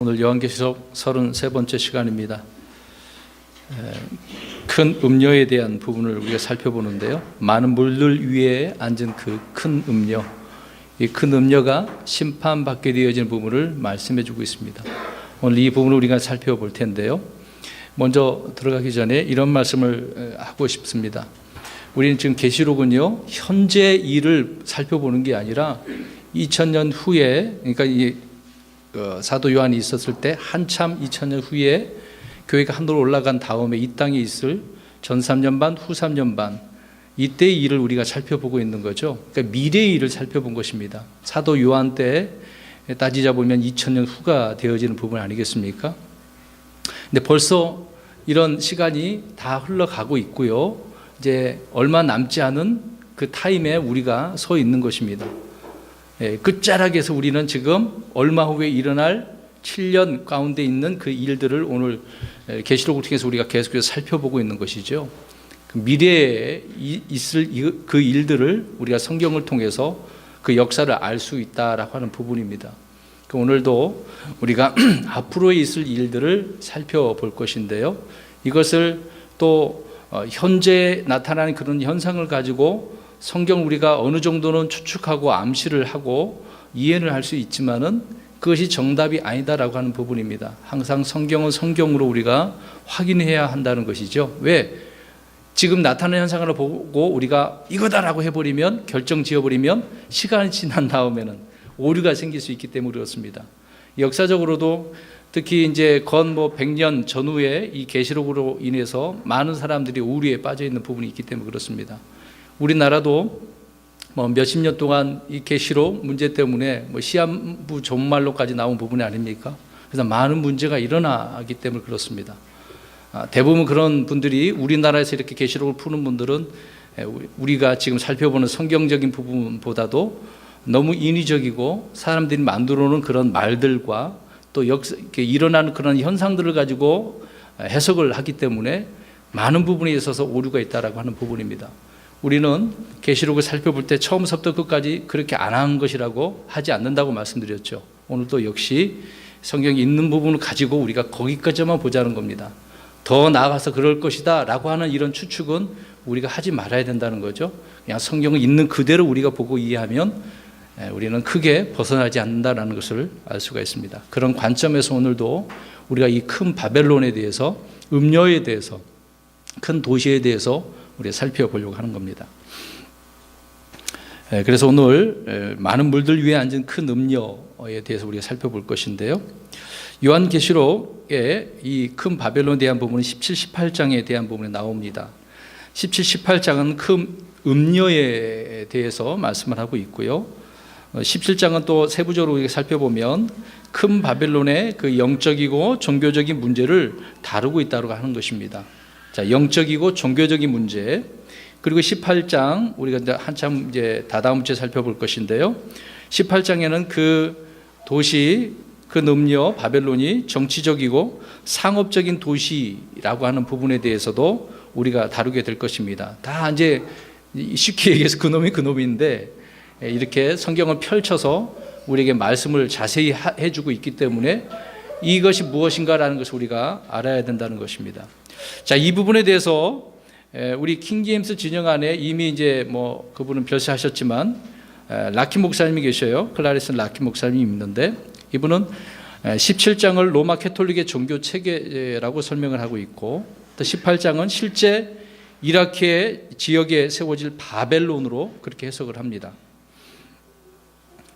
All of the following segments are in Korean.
오늘 요한계시록 33번째 시간입니다. 큰 음녀에 대한 부분을 우리가 살펴보는데요. 많은 물들 위에 앉은 그 큰 음녀, 이 큰 음녀가 심판받게 되어지는 부분을 말씀해 주고 있습니다. 오늘 이 부분을 우리가 살펴볼 텐데요. 먼저 들어가기 전에 이런 말씀을 하고 싶습니다. 우리는 지금 계시록은요, 현재 일을 살펴보는 게 아니라 2000년 후에, 그러니까 이 사도 요한이 있었을 때 한참 2000년 후에 교회가 하늘로 올라간 다음에 이 땅에 있을 전 3년 반, 후 3년 반, 이때의 일을 우리가 살펴보고 있는 거죠. 그러니까 미래의 일을 살펴본 것입니다. 사도 요한 때 따지자 보면 2000년 후가 되어지는 부분 아니겠습니까? 근데 벌써 이런 시간이 다 흘러가고 있고요. 이제 얼마 남지 않은 그 타임에 우리가 서 있는 것입니다. 끝자락에서 우리는 지금 얼마 후에 일어날 7년 가운데 있는 그 일들을 오늘 계시록을 통해서 우리가 계속해서 살펴보고 있는 것이죠. 그 미래에 있을 그 일들을 우리가 성경을 통해서 그 역사를 알 수 있다라고 하는 부분입니다. 오늘도 우리가 앞으로에 있을 일들을 살펴볼 것인데요. 이것을 또 현재 나타나는 그런 현상을 가지고 성경 우리가 어느 정도는 추측하고 암시를 하고 이해를 할 수 있지만은 그것이 정답이 아니다라고 하는 부분입니다. 항상 성경은 성경으로 우리가 확인해야 한다는 것이죠. 왜? 지금 나타나는 현상을 보고 우리가 이거다라고 해버리면, 결정 지어버리면 시간이 지난 다음에는 오류가 생길 수 있기 때문에 그렇습니다. 역사적으로도 특히 이제 건 100년 전후에 이 계시록으로 인해서 많은 사람들이 오류에 빠져 있는 부분이 있기 때문에 그렇습니다. 우리나라도 몇십 년 동안 이 계시록 문제 때문에 시한부 종말로까지 나온 부분이 아닙니까? 그래서 많은 문제가 일어나기 때문에 그렇습니다. 대부분 그런 분들이 우리나라에서 이렇게 계시록을 푸는 분들은 우리가 지금 살펴보는 성경적인 부분보다도 너무 인위적이고 사람들이 만들어 놓은 그런 말들과 또 일어나는 그런 현상들을 가지고 해석을 하기 때문에 많은 부분에 있어서 오류가 있다라고 하는 부분입니다. 우리는 계시록을 살펴볼 때 처음부터 끝까지 그렇게 안 한 것이라고 하지 않는다고 말씀드렸죠. 오늘도 역시 성경이 있는 부분을 가지고 우리가 거기까지만 보자는 겁니다. 더 나아가서 그럴 것이다 라고 하는 이런 추측은 우리가 하지 말아야 된다는 거죠. 그냥 성경을 있는 그대로 우리가 보고 이해하면 우리는 크게 벗어나지 않는다는 것을 알 수가 있습니다. 그런 관점에서 오늘도 우리가 이 큰 바벨론에 대해서, 음녀에 대해서, 큰 도시에 대해서 우리가 살펴보려고 하는 겁니다. 그래서 오늘 많은 물들 위에 앉은 큰 음녀에 대해서 우리가 살펴볼 것인데요. 요한계시록의 이 큰 바벨론에 대한 부분은 17, 18장에 대한 부분이 나옵니다. 17, 18장은 큰 음녀에 대해서 말씀을 하고 있고요. 17장은 또 세부적으로 우리가 살펴보면 큰 바벨론의 그 영적이고 종교적인 문제를 다루고 있다고 하는 것입니다. 자, 영적이고 종교적인 문제, 그리고 18장 우리가 이제 한참 이제 다다음 주에 살펴볼 것인데요. 18장에는 그 도시, 그 음녀 바벨론이 정치적이고 상업적인 도시라고 하는 부분에 대해서도 우리가 다루게 될 것입니다. 다 이제 쉽게 얘기해서 그놈인데 이렇게 성경을 펼쳐서 우리에게 말씀을 자세히 해주고 있기 때문에 이것이 무엇인가라는 것을 우리가 알아야 된다는 것입니다. 자, 이 부분에 대해서 우리 킹제임스 진영 안에 이미 이제 그분은 별세하셨지만 라키 목사님이 계셔요. 클라리슨 라키 목사님이 있는데 이분은 17장을 로마 캐톨릭의 종교 체계라고 설명을 하고 있고, 또 18장은 실제 이라크의 지역에 세워질 바벨론으로 그렇게 해석을 합니다.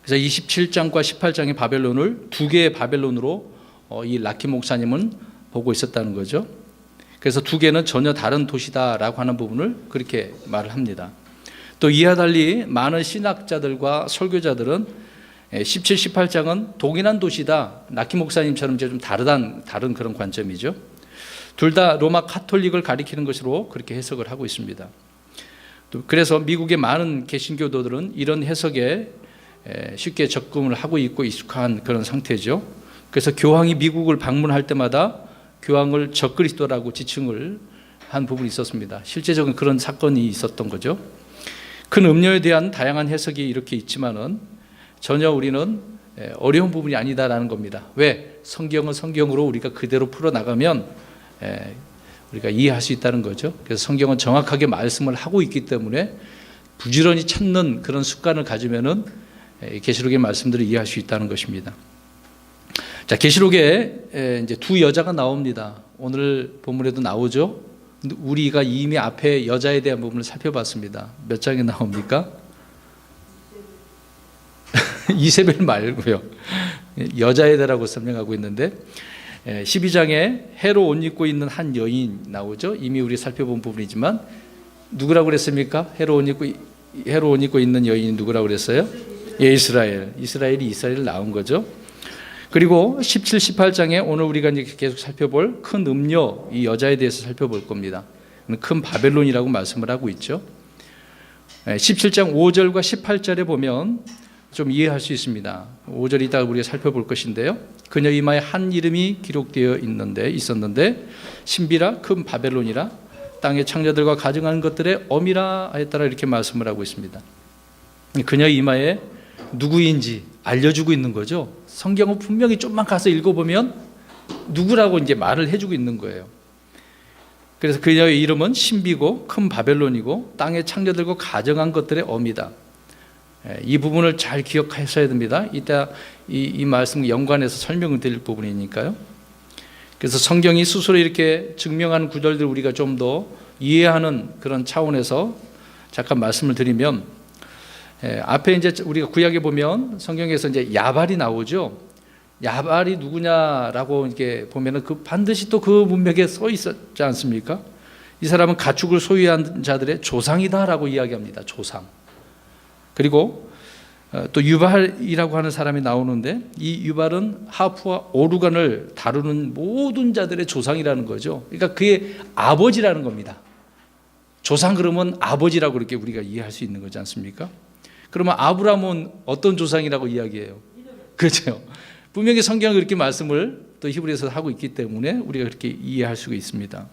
그래서 27장과 18장의 바벨론을 두 개의 바벨론으로 이 라키 목사님은 보고 있었다는 거죠. 그래서 두 개는 전혀 다른 도시다라고 하는 부분을 그렇게 말을 합니다. 또 이와 달리 많은 신학자들과 설교자들은 17, 18장은 동일한 도시다. 라키 목사님처럼 좀 다른 그런 관점이죠. 둘 다 로마 카톨릭을 가리키는 것으로 그렇게 해석을 하고 있습니다. 또 그래서 미국의 많은 개신교도들은 이런 해석에 쉽게 접근을 하고 있고 익숙한 그런 상태죠. 그래서 교황이 미국을 방문할 때마다 교황을 적그리스도라고 지칭을 한 부분이 있었습니다. 실제적인 그런 사건이 있었던 거죠. 큰 음료에 대한 다양한 해석이 이렇게 있지만은 전혀 우리는 어려운 부분이 아니다라는 겁니다. 왜? 성경은 성경으로 우리가 그대로 풀어나가면 우리가 이해할 수 있다는 거죠. 그래서 성경은 정확하게 말씀을 하고 있기 때문에 부지런히 찾는 그런 습관을 가지면은 계시록의 말씀들을 이해할 수 있다는 것입니다. 자, 계시록에 이제 두 여자가 나옵니다. 오늘 본문에도 나오죠. 우리가 이미 앞에 여자에 대한 부분을 살펴봤습니다. 몇 장에 나옵니까? 이세벨 말고요. 여자에 대라고 설명하고 있는데 12장에 해로 옷 입고 있는 한 여인 나오죠. 이미 우리 살펴본 부분이지만 누구라고 그랬습니까? 해로 옷 입고 있는 여인이 누구라고 그랬어요? 이스라엘이 나온 거죠. 그리고 17, 18장에 오늘 우리가 이제 계속 살펴볼 큰 음녀, 이 여자에 대해서 살펴볼 겁니다. 큰 바벨론이라고 말씀을 하고 있죠. 17장 5절과 18절에 보면 좀 이해할 수 있습니다. 5절 이따가 우리가 살펴볼 것인데요. 그녀 이마에 한 이름이 기록되어 있었는데 신비라 큰 바벨론이라 땅의 창자들과 가증한 것들의 엄이라 하였더라 이렇게 말씀을 하고 있습니다. 그녀 이마에 누구인지 알려주고 있는 거죠. 성경은 분명히 좀만 가서 읽어보면 누구라고 이제 말을 해주고 있는 거예요. 그래서 그녀의 이름은 신비고 큰 바벨론이고 땅의 창조들과 가정한 것들의 엄이다. 이 부분을 잘 기억하셔야 됩니다. 이따 이 말씀 연관해서 설명을 드릴 부분이니까요. 그래서 성경이 스스로 이렇게 증명하는 구절들을 우리가 좀 더 이해하는 그런 차원에서 잠깐 말씀을 드리면, 앞에 이제 우리가 구약에 보면 성경에서 이제 야발이 나오죠. 야발이 누구냐라고 이렇게 보면은 반드시 또 그 문맥에 써 있었지 않습니까? 이 사람은 가축을 소유한 자들의 조상이다라고 이야기합니다. 조상. 그리고 또 유발이라고 하는 사람이 나오는데 이 유발은 하프와 오르간을 다루는 모든 자들의 조상이라는 거죠. 그러니까 그의 아버지라는 겁니다. 조상 그러면 아버지라고 그렇게 우리가 이해할 수 있는 거지 않습니까? 그러면 아브라함은 어떤 조상이라고 이야기해요? 그렇죠. 분명히 성경은 그렇게 말씀을 또 히브리에서 하고 있기 때문에 우리가 그렇게 이해할 수가 있습니다.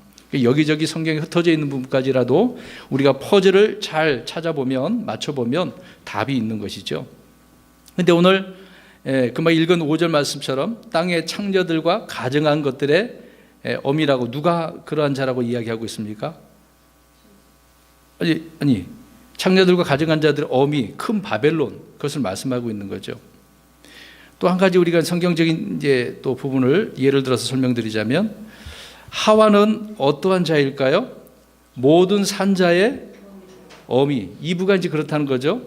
여기저기 성경에 흩어져 있는 부분까지라도 우리가 퍼즐을 잘 찾아보면 맞춰보면 답이 있는 것이죠. 그런데 오늘 금방 읽은 5절 말씀처럼 땅의 창조들과 가정한 것들의 엄이라고 누가 그러한 자라고 이야기하고 있습니까? 아니 창조들과 가정한 자들의 엄이 큰 바벨론, 그것을 말씀하고 있는 거죠. 또 한 가지 우리가 성경적인 이제 또 부분을 예를 들어서 설명드리자면, 하와는 어떠한 자일까요? 모든 산자의 어미. 이브가 이제 그렇다는 거죠.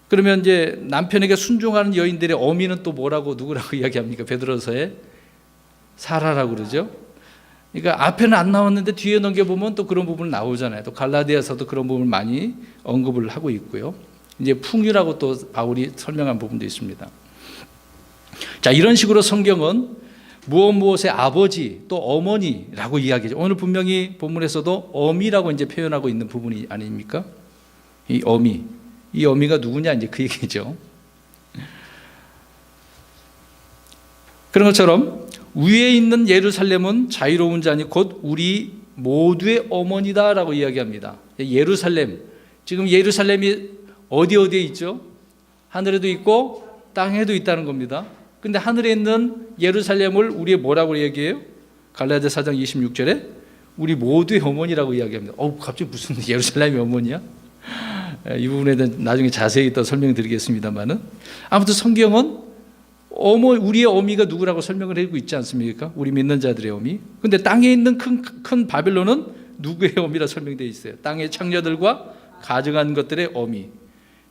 그러면 이제 남편에게 순종하는 여인들의 어미는 또 뭐라고 누구라고 이야기합니까? 베드로서에 사라라고 그러죠. 그러니까 앞에는 안 나왔는데 뒤에 넘겨보면 또 그런 부분 나오잖아요. 또 갈라디아서도 그런 부분을 많이 언급을 하고 있고요. 이제 풍유라고 또 바울이 설명한 부분도 있습니다. 자, 이런 식으로 성경은 무엇의 아버지 또 어머니라고 이야기하죠. 오늘 분명히 본문에서도 어미라고 이제 표현하고 있는 부분이 아닙니까? 이 어미가 누구냐 이제 그 얘기죠. 그런 것처럼 위에 있는 예루살렘은 자유로운 자니 곧 우리 모두의 어머니다라고 이야기합니다. 예루살렘, 지금 예루살렘이 어디에 있죠? 하늘에도 있고 땅에도 있다는 겁니다. 근데 하늘에 있는 예루살렘을 우리의 뭐라고 얘기해요? 갈라디아 4장 26절에 우리 모두의 어머니라고 이야기합니다. 갑자기 무슨 예루살렘의 어머니야? 이 부분에 대한 나중에 자세히 또 설명드리겠습니다만은, 아무튼 성경은 우리의 어미가 누구라고 설명을 해주고 있지 않습니까? 우리 믿는 자들의 어미. 근데 땅에 있는 큰 바벨론은 누구의 어미라 설명되어 있어요? 땅의 창녀들과 가정한 것들의 어미.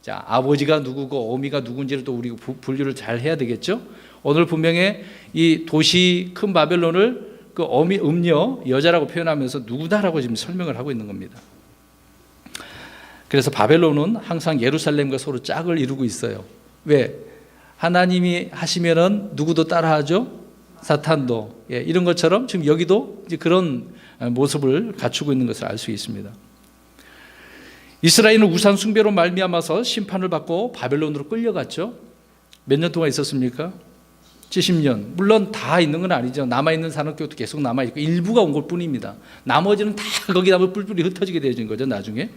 자, 아버지가 누구고 어미가 누군지를 또 우리가 분류를 잘 해야 되겠죠. 오늘 분명히 이 도시 큰 바벨론을 그 어미 음녀 여자라고 표현하면서 누구다라고 지금 설명을 하고 있는 겁니다. 그래서 바벨론은 항상 예루살렘과 서로 짝을 이루고 있어요. 왜? 하나님이 하시면은 누구도 따라하죠. 사탄도. 이런 것처럼 지금 여기도 이제 그런 모습을 갖추고 있는 것을 알 수 있습니다. 이스라엘은 우상 숭배로 말미암아서 심판을 받고 바벨론으로 끌려갔죠. 몇 년 동안 있었습니까? 70년. 물론 다 있는 건 아니죠. 남아있는 산업교도 계속 남아있고 일부가 온 것 뿐입니다. 나머지는 다 거기다 뿔뿔이 흩어지게 되어진 거죠, 나중에.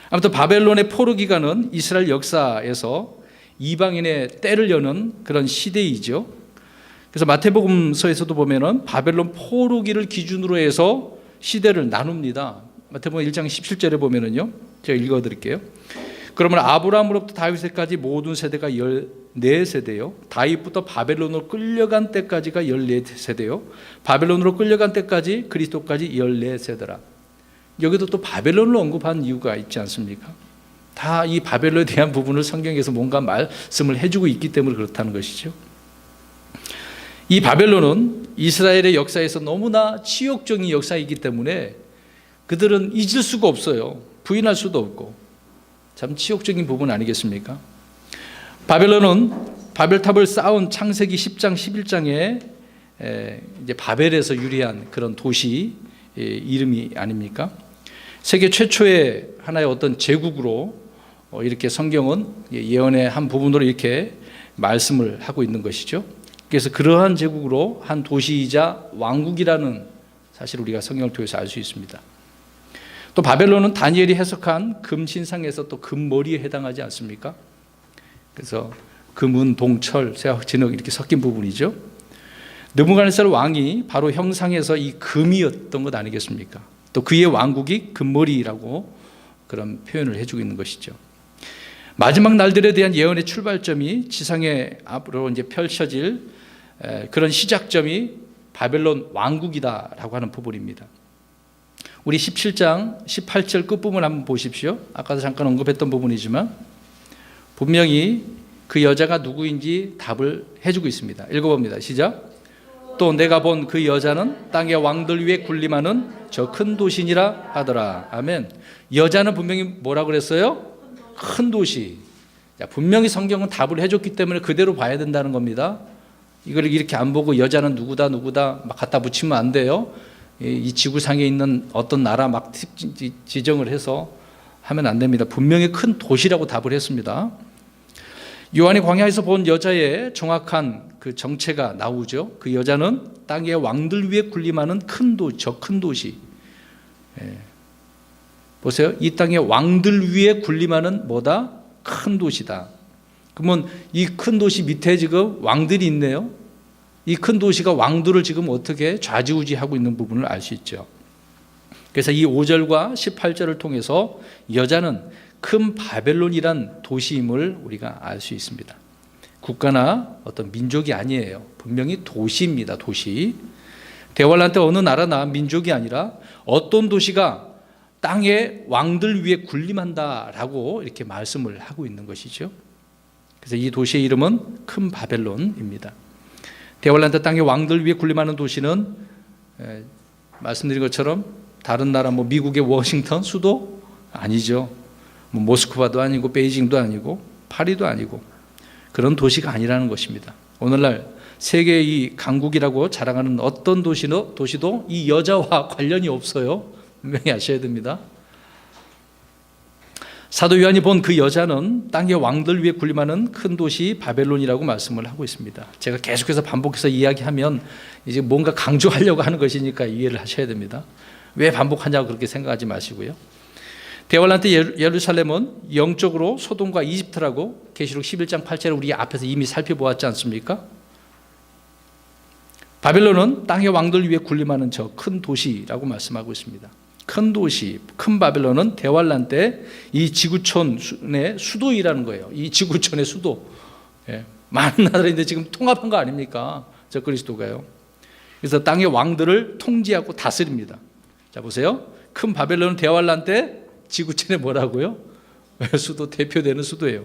아무튼 바벨론의 포로 기간은 이스라엘 역사에서 이방인의 때를 여는 그런 시대이죠. 그래서 마태복음서에서도 보면은 바벨론 포로기를 기준으로 해서 시대를 나눕니다. 마태복음 1장 17절에 보면은요. 제가 읽어 드릴게요. 그러면 아브라함으로부터 다윗에까지 모든 세대가 14세대요. 다윗부터 바벨론으로 끌려간 때까지가 14세대요. 바벨론으로 끌려간 때까지 그리스도까지 14세대라. 여기도 또 바벨론을 언급한 이유가 있지 않습니까? 다 이 바벨론에 대한 부분을 성경에서 뭔가 말씀을 해주고 있기 때문에 그렇다는 것이죠. 이 바벨론은 이스라엘의 역사에서 너무나 치욕적인 역사이기 때문에 그들은 잊을 수가 없어요. 부인할 수도 없고. 참 치욕적인 부분 아니겠습니까? 바벨론은 바벨탑을 쌓은 창세기 10장 11장에 이제 바벨에서 유래한 그런 도시 이름이 아닙니까? 세계 최초의 하나의 어떤 제국으로 이렇게 성경은 예언의 한 부분으로 이렇게 말씀을 하고 있는 것이죠. 그래서 그러한 제국으로 한 도시이자 왕국이라는 사실 우리가 성경을 통해서 알 수 있습니다. 또 바벨론은 다니엘이 해석한 금신상에서 또 금머리에 해당하지 않습니까? 그래서 금은 동철, 세학, 진흙 이렇게 섞인 부분이죠. 느부갓네살 왕이 바로 형상에서 이 금이었던 것 아니겠습니까? 또 그의 왕국이 금머리라고 그런 표현을 해주고 있는 것이죠. 마지막 날들에 대한 예언의 출발점이 지상에 앞으로 이제 펼쳐질 그런 시작점이 바벨론 왕국이다라고 하는 부분입니다. 우리 17장 18절 끝부분 한번 보십시오. 아까도 잠깐 언급했던 부분이지만 분명히 그 여자가 누구인지 답을 해주고 있습니다. 읽어봅니다. 시작. 또 내가 본 그 여자는 땅의 왕들 위에 군림하는 저 큰 도시니라 하더라. 아멘. 여자는 분명히 뭐라고 그랬어요? 큰 도시. 자, 분명히 성경은 답을 해줬기 때문에 그대로 봐야 된다는 겁니다. 이걸 이렇게 안 보고 여자는 누구다 막 갖다 붙이면 안 돼요. 이 지구상에 있는 어떤 나라 막 지정을 해서 하면 안 됩니다. 분명히 큰 도시라고 답을 했습니다. 요한이 광야에서 본 여자의 정확한 그 정체가 나오죠. 그 여자는 땅의 왕들 위에 군림하는 저 큰 도시. 보세요. 이 땅의 왕들 위에 군림하는 뭐다? 큰 도시다. 그러면 이 큰 도시 밑에 지금 왕들이 있네요. 이 큰 도시가 왕들을 지금 어떻게 좌지우지하고 있는 부분을 알 수 있죠. 그래서 이 5절과 18절을 통해서 여자는 큰 바벨론이란 도시임을 우리가 알 수 있습니다. 국가나 어떤 민족이 아니에요. 분명히 도시입니다. 도시. 대환란 때 어느 나라나 민족이 아니라 어떤 도시가 땅의 왕들 위에 군림한다라고 이렇게 말씀을 하고 있는 것이죠. 그래서 이 도시의 이름은 큰 바벨론입니다. 대환란 때 땅의 왕들 위에 군림하는 도시는 말씀드린 것처럼 다른 나라 뭐 미국의 워싱턴 수도 아니죠. 뭐 모스크바도 아니고 베이징도 아니고 파리도 아니고 그런 도시가 아니라는 것입니다. 오늘날 세계의 이 강국이라고 자랑하는 어떤 도시도 이 여자와 관련이 없어요. 분명히 아셔야 됩니다. 사도 요한이 본 그 여자는 땅의 왕들 위에 군림하는 큰 도시 바벨론이라고 말씀을 하고 있습니다. 제가 계속해서 반복해서 이야기하면 이제 뭔가 강조하려고 하는 것이니까 이해를 하셔야 됩니다. 왜 반복하냐고 그렇게 생각하지 마시고요. 대환란 때 예루살렘은 영적으로 소돔과 이집트라고 계시록 11장 8절에 우리 앞에서 이미 살펴보았지 않습니까? 바벨론은 땅의 왕들 위에 군림하는 저 큰 도시라고 말씀하고 있습니다. 큰 도시, 큰 바벨론은 대환란 때 이 지구촌의 수도이라는 거예요. 이 지구촌의 수도. 많은 나라인데 지금 통합한 거 아닙니까? 저 그리스도가요. 그래서 땅의 왕들을 통제하고 다스립니다. 자 보세요. 큰 바벨론은 대환란 때 지구촌에 뭐라고요? 수도, 대표되는 수도예요.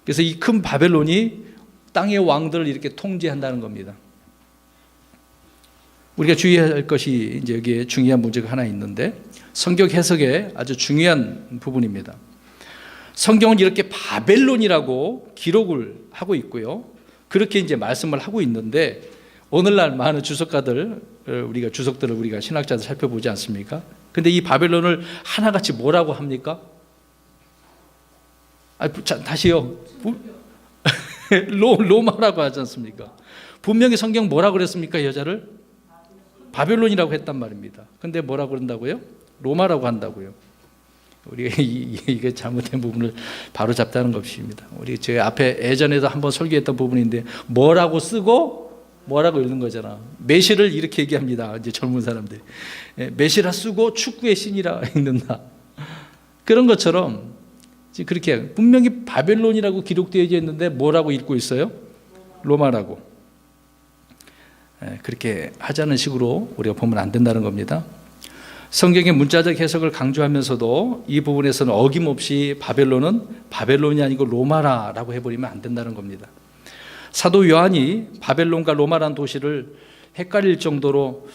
그래서 이 큰 바벨론이 땅의 왕들을 이렇게 통제한다는 겁니다. 우리가 주의할 것이 이제 여기에 중요한 문제가 하나 있는데 성경 해석에 아주 중요한 부분입니다. 성경은 이렇게 바벨론이라고 기록을 하고 있고요. 그렇게 이제 말씀을 하고 있는데 오늘날 많은 주석들을 우리가 신학자들 살펴보지 않습니까? 근데 이 바벨론을 하나같이 뭐라고 합니까? 다시요. 로마라고 하지 않습니까? 분명히 성경 뭐라고 그랬습니까? 여자를 바벨론이라고 했단 말입니다. 근데 뭐라고 그런다고요? 로마라고 한다고요. 우리가 이게 잘못된 부분을 바로 잡다는 것입니다. 우리 제 앞에 예전에도 한번 설교했던 부분인데 뭐라고 쓰고 뭐라고 읽는 거잖아. 메시를 이렇게 얘기합니다. 이제 젊은 사람들. 메시라 쓰고 축구의 신이라 읽는다. 그런 것처럼 그렇게 분명히 바벨론이라고 기록되어 있는데 뭐라고 읽고 있어요? 로마라고. 그렇게 하자는 식으로 우리가 보면 안 된다는 겁니다. 성경의 문자적 해석을 강조하면서도 이 부분에서는 어김없이 바벨론은 바벨론이 아니고 로마라고 해버리면 안 된다는 겁니다. 사도 요한이 바벨론과 로마라는 도시를 헷갈릴 정도로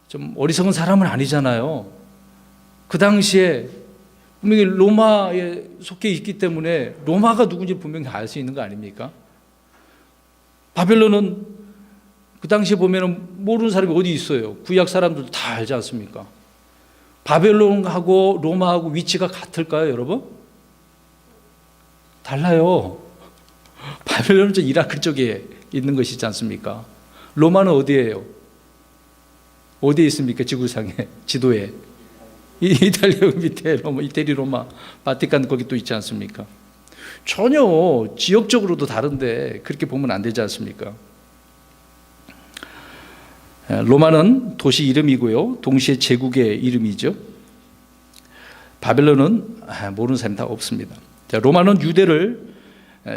좀 어리석은 사람은 아니잖아요. 그 당시에 분명히 로마에 속해 있기 때문에 로마가 누군지 분명히 알 수 있는 거 아닙니까? 바벨론은 그 당시에 보면 모르는 사람이 어디 있어요? 구약 사람들도 다 알지 않습니까? 바벨론하고 로마하고 위치가 같을까요, 여러분? 달라요. 바벨론은 저 이라크 쪽에 있는 것이지 않습니까? 로마는 어디예요? 어디에 있습니까? 지구상에, 지도에. 이탈리아 밑에 로마, 이태리 로마, 바티칸 거기 또 있지 않습니까? 전혀 지역적으로도 다른데 그렇게 보면 안 되지 않습니까? 로마는 도시 이름이고요. 동시에 제국의 이름이죠. 바벨론은 모르는 사람이 다 없습니다. 자, 로마는 유대를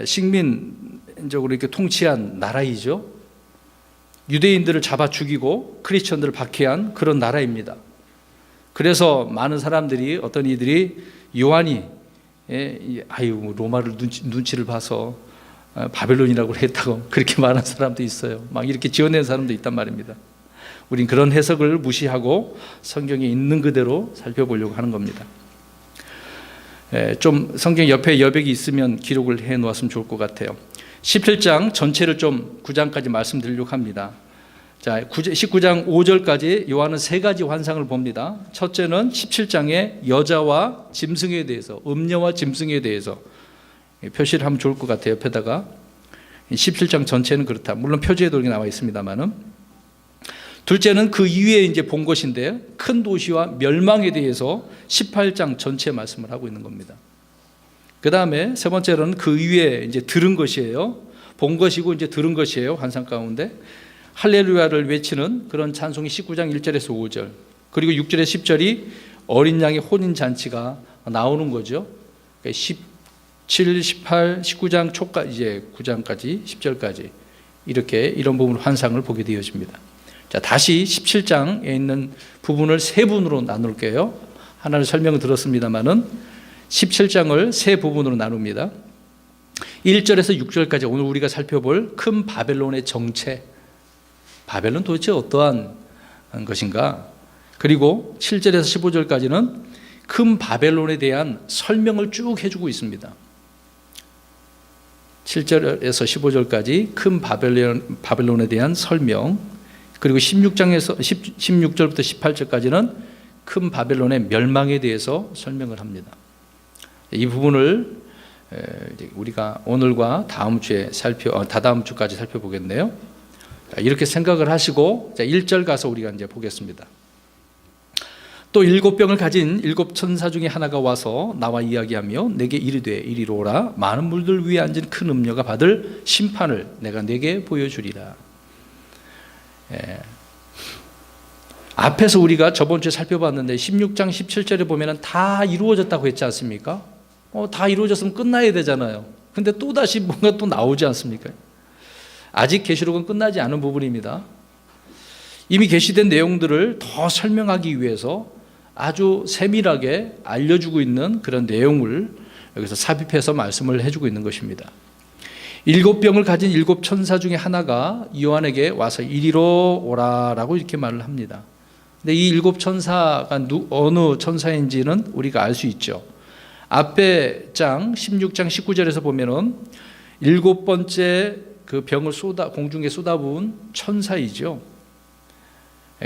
식민적으로 이렇게 통치한 나라이죠. 유대인들을 잡아 죽이고 크리스천들을 박해한 그런 나라입니다. 그래서 많은 사람들이 어떤 이들이 요한이 로마를 눈치를 봐서 바벨론이라고 했다고 그렇게 말하는 사람도 있어요. 막 이렇게 지어낸 사람도 있단 말입니다. 우린 그런 해석을 무시하고 성경에 있는 그대로 살펴보려고 하는 겁니다. 좀 성경 옆에 여백이 있으면 기록을 해 놓았으면 좋을 것 같아요. 17장 전체를 좀 9장까지 말씀드리려고 합니다. 자, 19장 5절까지 요한은 세 가지 환상을 봅니다. 첫째는 17장의 여자와 짐승에 대해서, 음녀와 짐승에 대해서 표시를 하면 좋을 것 같아요. 옆에다가 17장 전체는 그렇다. 물론 표지에도 이렇게 나와 있습니다만은. 둘째는 그 이후에 이제 본 것인데 큰 도시와 멸망에 대해서 18장 전체 말씀을 하고 있는 겁니다. 그 다음에 세 번째로는 그 이후에 이제 들은 것이에요. 본 것이고 이제 들은 것이에요. 환상 가운데 할렐루야를 외치는 그런 찬송이 19장 1절에서 5절, 그리고 6절에 10절이 어린 양의 혼인 잔치가 나오는 거죠. 그러니까 17, 18, 19장 초까지 이제 9장까지 10절까지 이렇게 이런 부분 환상을 보게 되어집니다. 자, 다시 17장에 있는 부분을 세 부분으로 나눌게요. 하나를 설명을 들었습니다만은 17장을 세 부분으로 나눕니다. 1절에서 6절까지 오늘 우리가 살펴볼 큰 바벨론의 정체, 바벨론 도대체 어떠한 것인가? 그리고 7절에서 15절까지는 큰 바벨론에 대한 설명을 쭉 해주고 있습니다. 7절에서 15절까지 큰 바벨론에 대한 설명, 그리고 16절부터 18절까지는 큰 바벨론의 멸망에 대해서 설명을 합니다. 이 부분을 우리가 오늘과 다음 주에 다다음 주까지 살펴보겠네요. 이렇게 생각을 하시고 1절 가서 우리가 이제 보겠습니다. 또 7병을 가진 7천사 중에 하나가 와서 나와 이야기하며 내게 이르되 이리로 오라. 많은 물들 위에 앉은 큰 음녀가 받을 심판을 내가 내게 보여주리라. 앞에서 우리가 저번 주에 살펴봤는데 16장 17절에 보면 다 이루어졌다고 했지 않습니까? 다 이루어졌으면 끝나야 되잖아요. 근데 또다시 뭔가 또 나오지 않습니까? 아직 계시록은 끝나지 않은 부분입니다. 이미 계시된 내용들을 더 설명하기 위해서 아주 세밀하게 알려주고 있는 그런 내용을 여기서 삽입해서 말씀을 해주고 있는 것입니다. 7병을 가진 7천사 중에 하나가 요한에게 와서 이리로 오라라고 이렇게 말을 합니다. 근데 이 7천사가 어느 천사인지는 우리가 알 수 있죠. 앞에 장 16장 19절에서 보면은 7번째 그 병을 공중에 쏟아부은 천사이죠.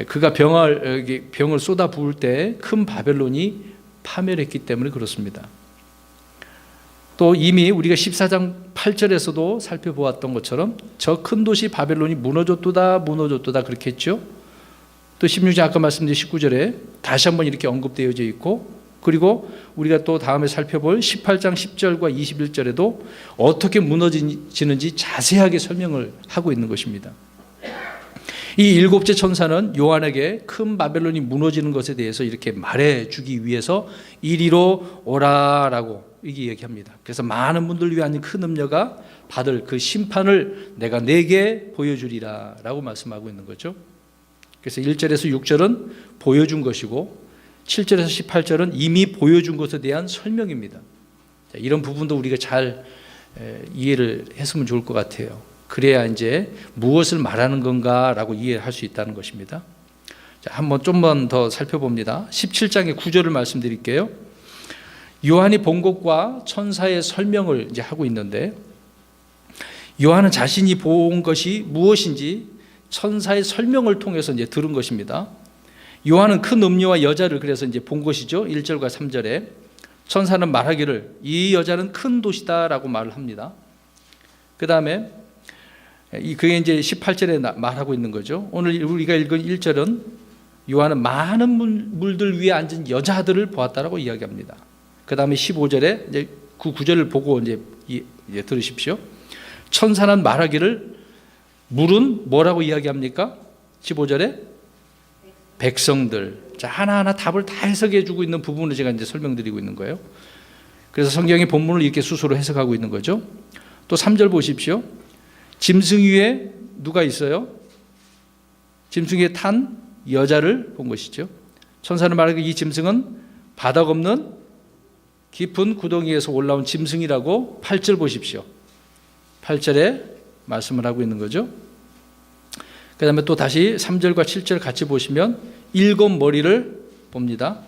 그가 병을 쏟아부을 때 큰 바벨론이 파멸했기 때문에 그렇습니다. 또 이미 우리가 14장 8절에서도 살펴보았던 것처럼 저 큰 도시 바벨론이 무너졌도다 그렇게 했죠. 또 16장 아까 말씀드린 19절에 다시 한번 이렇게 언급되어져 있고, 그리고 우리가 또 다음에 살펴볼 18장 10절과 21절에도 어떻게 무너지는지 자세하게 설명을 하고 있는 것입니다. 이 일곱째 천사는 요한에게 큰 바벨론이 무너지는 것에 대해서 이렇게 말해주기 위해서 이리로 오라라고 이게 얘기합니다. 그래서 많은 분들 위한 큰 음녀가 받을 그 심판을 내가 네게 보여주리라 라고 말씀하고 있는 거죠. 그래서 1절에서 6절은 보여준 것이고 7절에서 18절은 이미 보여준 것에 대한 설명입니다. 이런 부분도 우리가 잘 이해를 했으면 좋을 것 같아요. 그래야 이제 무엇을 말하는 건가라고 이해할 수 있다는 것입니다. 자, 한번 좀만 더 살펴봅니다. 17장의 9절을 말씀드릴게요. 요한이 본 것과 천사의 설명을 이제 하고 있는데, 요한은 자신이 본 것이 무엇인지 천사의 설명을 통해서 이제 들은 것입니다. 요한은 큰 음녀와 여자를 그래서 이제 본 것이죠. 1절과 3절에 천사는 말하기를 이 여자는 큰 도시다라고 말을 합니다. 그 다음에 그게 이제 18절에 말하고 있는 거죠. 오늘 우리가 읽은 1절은 요한은 많은 물들 위에 앉은 여자들을 보았다라고 이야기합니다. 그 다음에 15절에 이제 그 9절을 보고 이제 들으십시오. 천사는 말하기를 물은 뭐라고 이야기합니까? 15절에 백성들. 자, 하나하나 답을 다 해석해 주고 있는 부분을 제가 이제 설명드리고 있는 거예요. 그래서 성경의 본문을 이렇게 수수로 해석하고 있는 거죠. 또 3절 보십시오. 짐승 위에 누가 있어요? 짐승 위에 탄 여자를 본 것이죠. 천사는 말하기를 이 짐승은 바닥 없는 깊은 구덩이에서 올라온 짐승이라고 8절 보십시오. 8절에 말씀을 하고 있는 거죠. 그 다음에 또 다시 3절과 7절 같이 보시면 일곱 머리를 봅니다.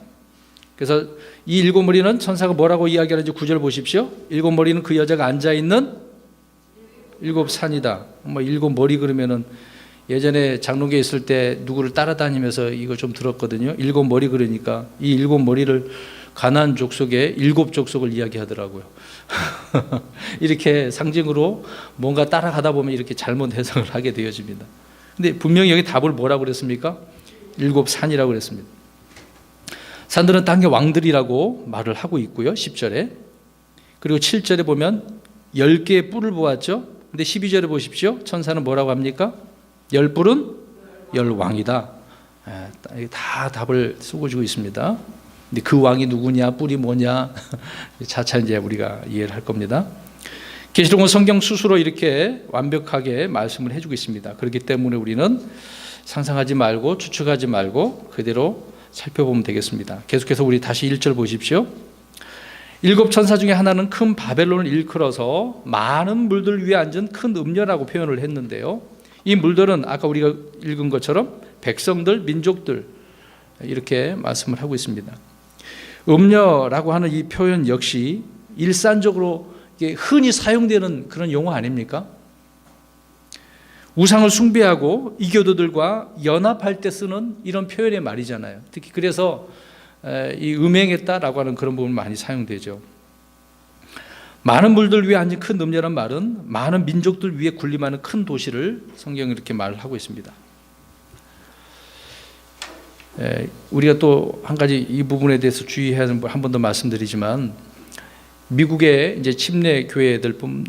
그래서 이 일곱 머리는 천사가 뭐라고 이야기하는지 9절 보십시오. 일곱 머리는 그 여자가 앉아있는 일곱 산이다. 뭐 일곱 머리 그러면은 예전에 장로교에 있을 때 누구를 따라다니면서 이거 좀 들었거든요. 일곱 머리 그러니까 이 일곱 머리를 가나안 족속의 일곱 족속을 이야기하더라고요. 이렇게 상징으로 뭔가 따라가다 보면 이렇게 잘못 해석을 하게 되어집니다. 근데 분명히 여기 답을 뭐라고 그랬습니까? 일곱 산이라고 그랬습니다. 산들은 땅의 왕들이라고 말을 하고 있고요. 10절에. 그리고 7절에 보면 10개의 뿔을 보았죠. 근데 12절에 보십시오. 천사는 뭐라고 합니까? 10뿔은 10왕이다. 다 답을 쓰고 주고 있습니다. 근데 그 왕이 누구냐, 뿔이 뭐냐, 차차 이제 우리가 이해를 할 겁니다. 계시록은 성경 스스로 이렇게 완벽하게 말씀을 해주고 있습니다. 그렇기 때문에 우리는 상상하지 말고 추측하지 말고 그대로 살펴보면 되겠습니다. 계속해서 우리 다시 1절 보십시오. 일곱 천사 중에 하나는 큰 바벨론을 일컬어서 많은 물들 위에 앉은 큰 음녀라고 표현을 했는데요. 이 물들은 아까 우리가 읽은 것처럼 백성들, 민족들 이렇게 말씀을 하고 있습니다. 음녀라고 하는 이 표현 역시 일산적으로 흔히 사용되는 그런 용어 아닙니까? 우상을 숭배하고 이교도들과 연합할 때 쓰는 이런 표현의 말이잖아요. 특히 그래서 이 음행했다라고 하는 그런 부분 많이 사용되죠. 많은 물들 위에 앉은 큰 음녀란 말은 많은 민족들 위에 군림하는 큰 도시를 성경이 이렇게 말을 하고 있습니다. 우리가 또 한 가지 이 부분에 대해서 주의해야 하는 한 번 더 말씀드리지만 미국의 이제 침례 교회들도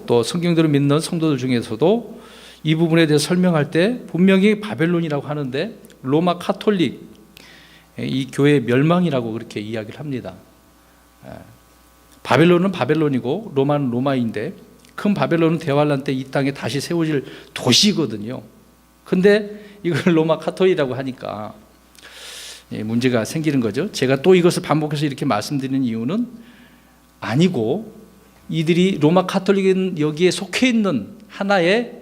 또 성경대로 믿는 성도들 중에서도 이 부분에 대해서 설명할 때 분명히 바벨론이라고 하는데 로마 카톨릭 이 교회의 멸망이라고 그렇게 이야기를 합니다. 바벨론은 바벨론이고 로마는 로마인데 큰 바벨론은 대환란 때 이 땅에 다시 세워질 도시거든요. 근데 이걸 로마 카톨릭이라고 하니까 문제가 생기는 거죠. 제가 또 이것을 반복해서 이렇게 말씀드리는 이유는 아니고 이들이 로마 카톨릭은 여기에 속해 있는 하나의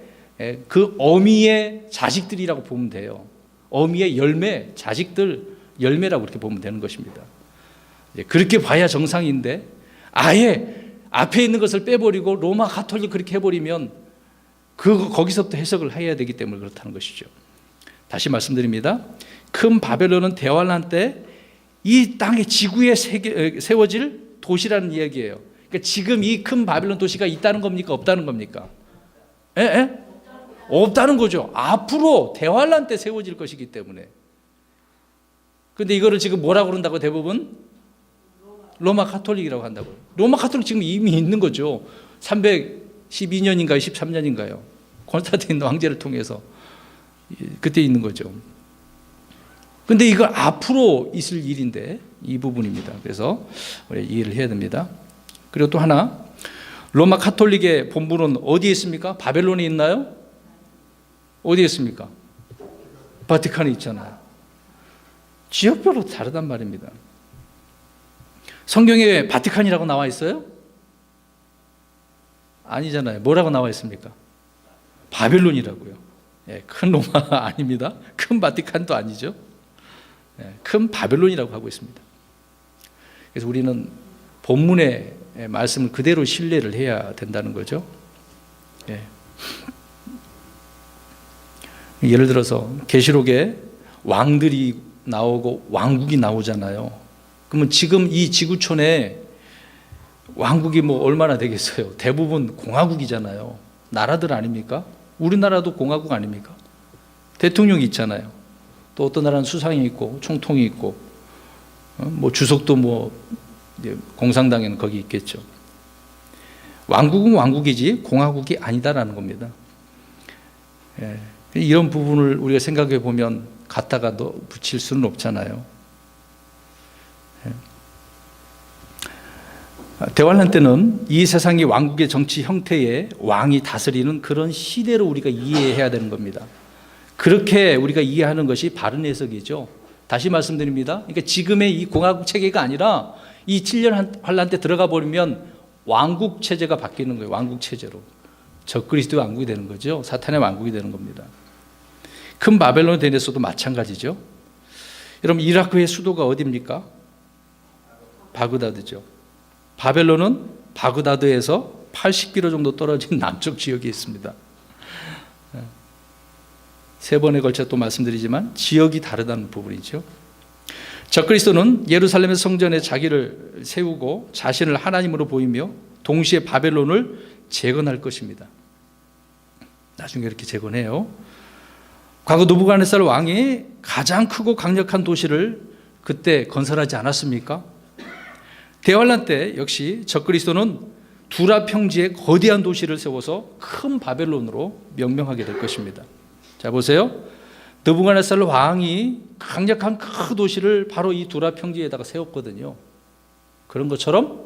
그 어미의 자식들이라고 보면 돼요. 어미의 열매, 자식들 열매라고 그렇게 보면 되는 것입니다. 그렇게 봐야 정상인데 아예 앞에 있는 것을 빼버리고 로마 카톨릭 그렇게 해버리면 거기서부터 해석을 해야 되기 때문에 그렇다는 것이죠. 다시 말씀드립니다. 큰 바벨론은 대환란 때 이 땅의 지구에 세워질 도시라는 이야기예요. 그러니까 지금 이 큰 바벨론 도시가 있다는 겁니까? 없다는 겁니까? 없다는 거죠. 앞으로 대환란 때 세워질 것이기 때문에. 그런데 이거를 지금 뭐라고 그런다고 대부분? 로마 카톨릭이라고 한다고요. 로마 카톨릭 지금 이미 있는 거죠. 312년인가요? 13년인가요? 콘스탄틴 왕제를 통해서 그때 있는 거죠. 근데 이거 앞으로 있을 일인데 이 부분입니다. 그래서 우리 이해를 해야 됩니다. 그리고 또 하나, 로마 카톨릭의 본부는 어디에 있습니까? 바벨론에 있나요? 어디에 있습니까? 바티칸에 있잖아요. 지역별로 다르단 말입니다. 성경에 바티칸이라고 나와 있어요? 아니잖아요. 뭐라고 나와 있습니까? 바벨론이라고요. 예, 큰 로마 아닙니다. 큰 바티칸도 아니죠. 예, 큰 바벨론이라고 하고 있습니다. 그래서 우리는 본문의 말씀을 그대로 신뢰를 해야 된다는 거죠. 예. 예를 들어서 계시록에 왕들이 나오고 왕국이 나오잖아요. 그러면 지금 이 지구촌에 왕국이 뭐 얼마나 되겠어요? 대부분 공화국이잖아요. 나라들 아닙니까? 우리나라도 공화국 아닙니까? 대통령이 있잖아요. 또 어떤 나라는 수상이 있고 총통이 있고 뭐 주석도 뭐 공산당에는 거기 있겠죠. 왕국은 왕국이지 공화국이 아니다라는 겁니다. 예. 이런 부분을 우리가 생각해 보면 갖다가 붙일 수는 없잖아요. 예. 대환란 때는 이 세상이 왕국의 정치 형태에 왕이 다스리는 그런 시대로 우리가 이해해야 되는 겁니다. 그렇게 우리가 이해하는 것이 바른 해석이죠. 다시 말씀드립니다. 그러니까 지금의 이 공화국 체계가 아니라 이 7년 환란 때 들어가 버리면 왕국 체제가 바뀌는 거예요. 왕국 체제로. 적그리스도의 왕국이 되는 거죠. 사탄의 왕국이 되는 겁니다. 큰 바벨론에 대해서도 마찬가지죠. 여러분, 이라크의 수도가 어디입니까? 바그다드죠. 바벨론은 바그다드에서 80km 정도 떨어진 남쪽 지역에 있습니다. 세 번에 걸쳐 또 말씀드리지만 지역이 다르다는 부분이죠. 적그리스도는 예루살렘의 성전에 자기를 세우고 자신을 하나님으로 보이며 동시에 바벨론을 재건할 것입니다. 나중에 이렇게 재건해요. 과거 느부갓네살 왕이 가장 크고 강력한 도시를 그때 건설하지 않았습니까? 대환란 때 역시 적그리스도는 두라 평지에 거대한 도시를 세워서 큰 바벨론으로 명명하게 될 것입니다. 자, 보세요. 느부갓네살 왕이 강력한 큰 도시를 바로 이 두라 평지에다가 세웠거든요. 그런 것처럼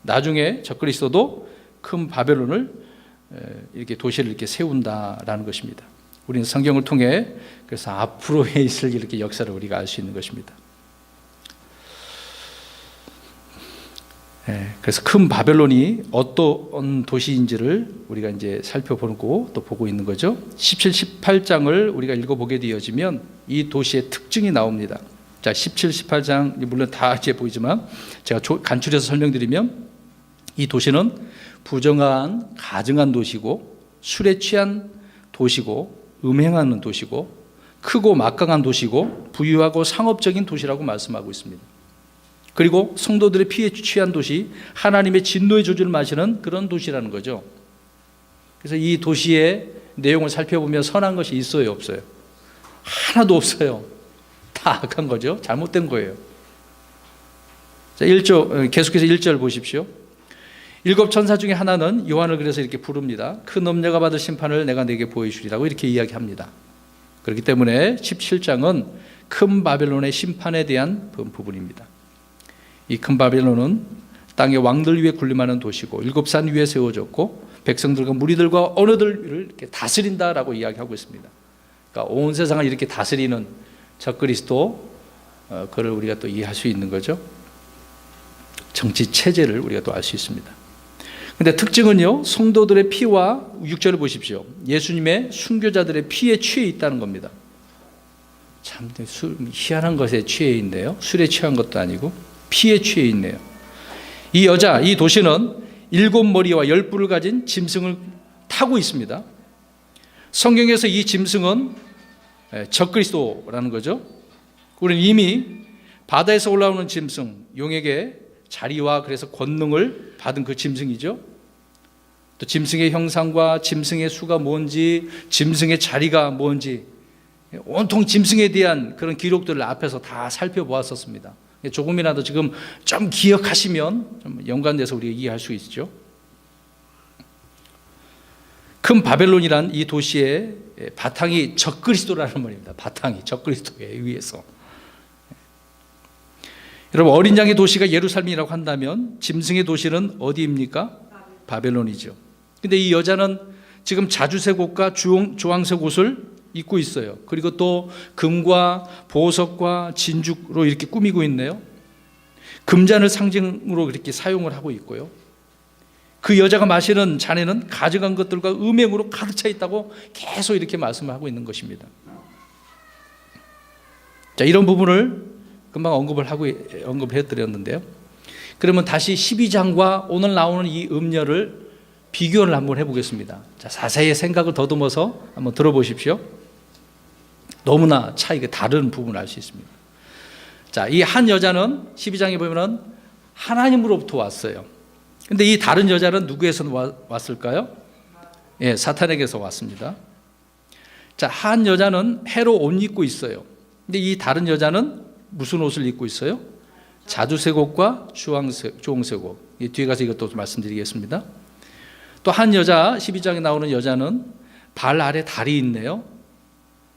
나중에 적그리스도도 큰 바벨론을 이렇게 도시를 이렇게 세운다라는 것입니다. 우리는 성경을 통해 그래서 앞으로에 있을 이렇게 역사를 우리가 알 수 있는 것입니다. 그래서 큰 바벨론이 어떤 도시인지를 우리가 이제 살펴보고 또 보고 있는 거죠. 17, 18장을 우리가 읽어보게 되어지면 이 도시의 특징이 나옵니다. 자, 17, 18장 물론 다 이제 보이지만 제가 간추려서 설명드리면 이 도시는 부정한 가증한 도시고 술에 취한 도시고 음행하는 도시고 크고 막강한 도시고 부유하고 상업적인 도시라고 말씀하고 있습니다. 그리고 성도들의 피에 취한 도시, 하나님의 진노의 조주를 마시는 그런 도시라는 거죠. 그래서 이 도시의 내용을 살펴보면 선한 것이 있어요, 없어요? 하나도 없어요. 다 악한 거죠. 잘못된 거예요. 자, 1절, 계속해서 1절 보십시오. 7 천사 중에 하나는 요한을 그래서 이렇게 부릅니다. 큰 음녀가 받을 심판을 내가 네게 보여주리라고 이렇게 이야기합니다. 그렇기 때문에 17장은 큰 바벨론의 심판에 대한 부분입니다. 이 큰 바벨론은 땅의 왕들 위에 군림하는 도시고 7산 위에 세워졌고 백성들과 무리들과 언어들을 이렇게 다스린다라고 이야기하고 있습니다. 그러니까 온 세상을 이렇게 다스리는 적그리스도, 그를 우리가 또 이해할 수 있는 거죠. 정치 체제를 우리가 또 알 수 있습니다. 근데 특징은요, 성도들의 피와 6절을 보십시오. 예수님의 순교자들의 피에 취해 있다는 겁니다. 참 희한한 것에 취해 있네요. 술에 취한 것도 아니고 피에 취해 있네요. 이 여자, 이 도시는 7머리와 10뿔을 가진 짐승을 타고 있습니다. 성경에서 이 짐승은 적그리스도라는 거죠. 우리는 이미 바다에서 올라오는 짐승, 용에게 자리와 그래서 권능을 받은 그 짐승이죠. 또 짐승의 형상과 짐승의 수가 뭔지, 짐승의 자리가 뭔지 온통 짐승에 대한 그런 기록들을 앞에서 다 살펴보았었습니다. 조금이라도 지금 좀 기억하시면 좀 연관돼서 우리가 이해할 수 있죠. 큰 바벨론이란 이 도시의 바탕이 적그리스도라는 말입니다. 바탕이 적그리스도에 의해서. 여러분, 어린 양의 도시가 예루살렘이라고 한다면 짐승의 도시는 어디입니까? 바벨론이죠. 근데 이 여자는 지금 자주색 옷과 주황색 옷을 입고 있어요. 그리고 또 금과 보석과 진죽으로 이렇게 꾸미고 있네요. 금잔을 상징으로 이렇게 사용을 하고 있고요. 그 여자가 마시는 잔에는 가져간 것들과 음행으로 가득 차 있다고 계속 이렇게 말씀을 하고 있는 것입니다. 자, 이런 부분을 금방 언급해 드렸는데요. 그러면 다시 12장과 오늘 나오는 이 음녀를 비교를 한번 해보겠습니다. 자, 자세히 생각을 더듬어서 한번 들어보십시오. 너무나 차이가 다른 부분을 알 수 있습니다. 자, 이 한 여자는 12장에 보면은 하나님으로부터 왔어요. 근데 이 다른 여자는 누구에서 왔을까요? 예, 사탄에게서 왔습니다. 자, 한 여자는 해로 옷 입고 있어요. 근데 이 다른 여자는 무슨 옷을 입고 있어요? 자주색 옷과 주홍색 옷. 뒤에 가서 이것도 말씀드리겠습니다. 또 한 여자, 12장에 나오는 여자는 발 아래 달이 있네요.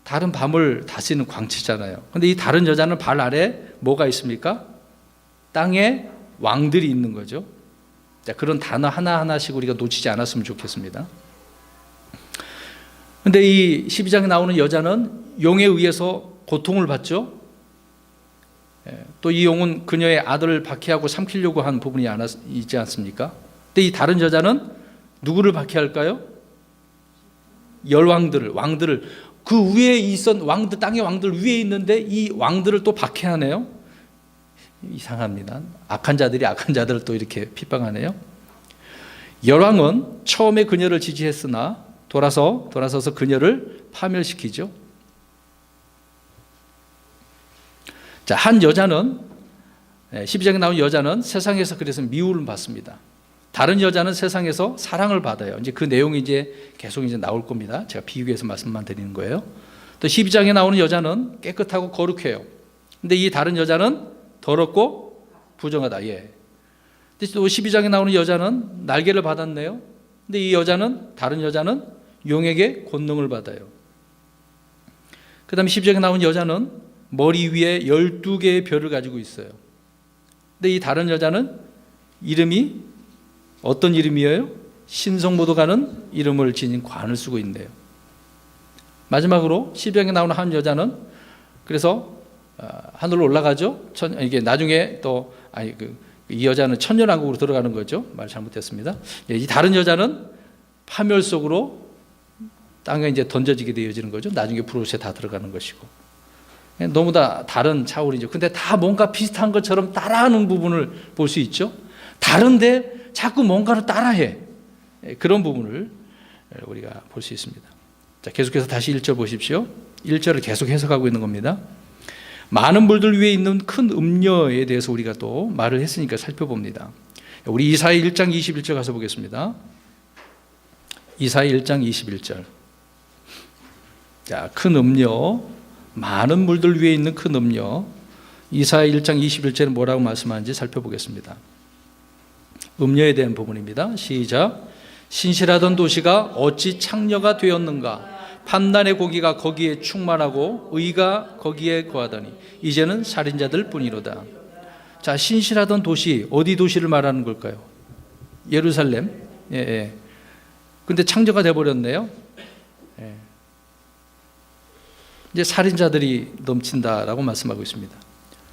달은 밤을 다스리는 광채잖아요. 근데 이 다른 여자는 발 아래 뭐가 있습니까? 땅에 왕들이 있는 거죠. 자, 그런 단어 하나하나씩 우리가 놓치지 않았으면 좋겠습니다. 근데 이 12장에 나오는 여자는 용에 의해서 고통을 받죠. 또 이 용은 그녀의 아들을 박해하고 삼키려고 한 부분이 있지 않습니까? 근데 이 다른 여자는 누구를 박해할까요? 왕들을 그 위에 있던 왕들, 땅의 왕들 위에 있는데 이 왕들을 또 박해하네요. 이상합니다. 악한 자들을 또 이렇게 핍박하네요. 열왕은 처음에 그녀를 지지했으나 돌아서서 그녀를 파멸시키죠. 자, 한 여자는 12장에 나온 여자는 세상에서 그래서 미움을 받습니다. 다른 여자는 세상에서 사랑을 받아요. 이제 그 내용이 계속 나올 겁니다. 제가 비유해서 말씀만 드리는 거예요. 또 12장에 나오는 여자는 깨끗하고 거룩해요. 근데 이 다른 여자는 더럽고 부정하다. 예. 근데 또 12장에 나오는 여자는 날개를 받았네요. 근데 다른 여자는 용에게 권능을 받아요. 그 다음에 12장에 나오는 여자는 머리 위에 12개의 별을 가지고 있어요. 근데 이 다른 여자는 이름이 어떤 이름이에요? 신성모독하는 이름을 지닌 관을 쓰고 있네요. 마지막으로 12장에 나오는 한 여자는 그래서 하늘로 올라가죠. 이게 나중에 이 여자는 천년왕국으로 들어가는 거죠. 말 잘못했습니다. 이 다른 여자는 파멸 속으로 땅에 던져지게 되어지는 거죠. 나중에 브로스에 다 들어가는 것이고. 너무 다 다른 차원이죠. 근데 다 뭔가 비슷한 것처럼 따라하는 부분을 볼 수 있죠. 다른데 자꾸 뭔가를 따라해. 그런 부분을 우리가 볼 수 있습니다. 자, 계속해서 다시 1절 보십시오. 1절을 계속 해석하고 있는 겁니다. 많은 물들 위에 있는 큰 음녀에 대해서 우리가 또 말을 했으니까 살펴봅니다. 우리 이사야 1장 21절 가서 보겠습니다. 이사야 1장 21절. 자, 큰 음녀, 많은 물들 위에 있는 큰 음녀. 이사야 1장 21절은 뭐라고 말씀하는지 살펴보겠습니다. 음녀에 대한 부분입니다. 시작. 신실하던 도시가 어찌 창녀가 되었는가? 판단의 고기가 거기에 충만하고 의가 거기에 거하더니 이제는 살인자들 뿐이로다. 자, 신실하던 도시, 어디 도시를 말하는 걸까요? 예루살렘. 예. 근데 창녀가 되어버렸네요. 예. 이제 살인자들이 넘친다라고 말씀하고 있습니다.